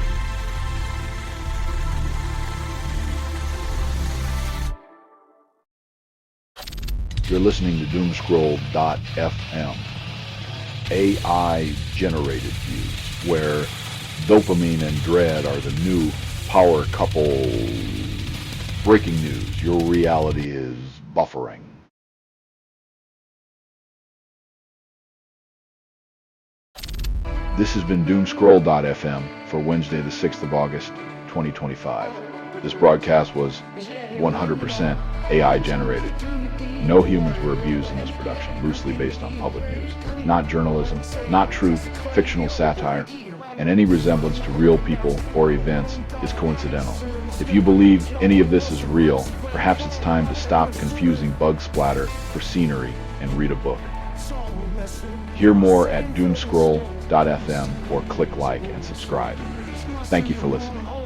S1: You're listening to Doomscroll.fm, AI-generated views, where dopamine and dread are the new power couple. Breaking news, your reality is buffering. This has been Doomscroll.fm for Wednesday the 6th of August, 2025. This broadcast was 100% AI generated. No humans were abused in this production, loosely based on public news. Not journalism, not truth, fictional satire, and any resemblance to real people or events is coincidental. If you believe any of this is real, perhaps it's time to stop confusing bug splatter for scenery and read a book. Hear more at doomscroll.fm or click like and subscribe. Thank you for listening.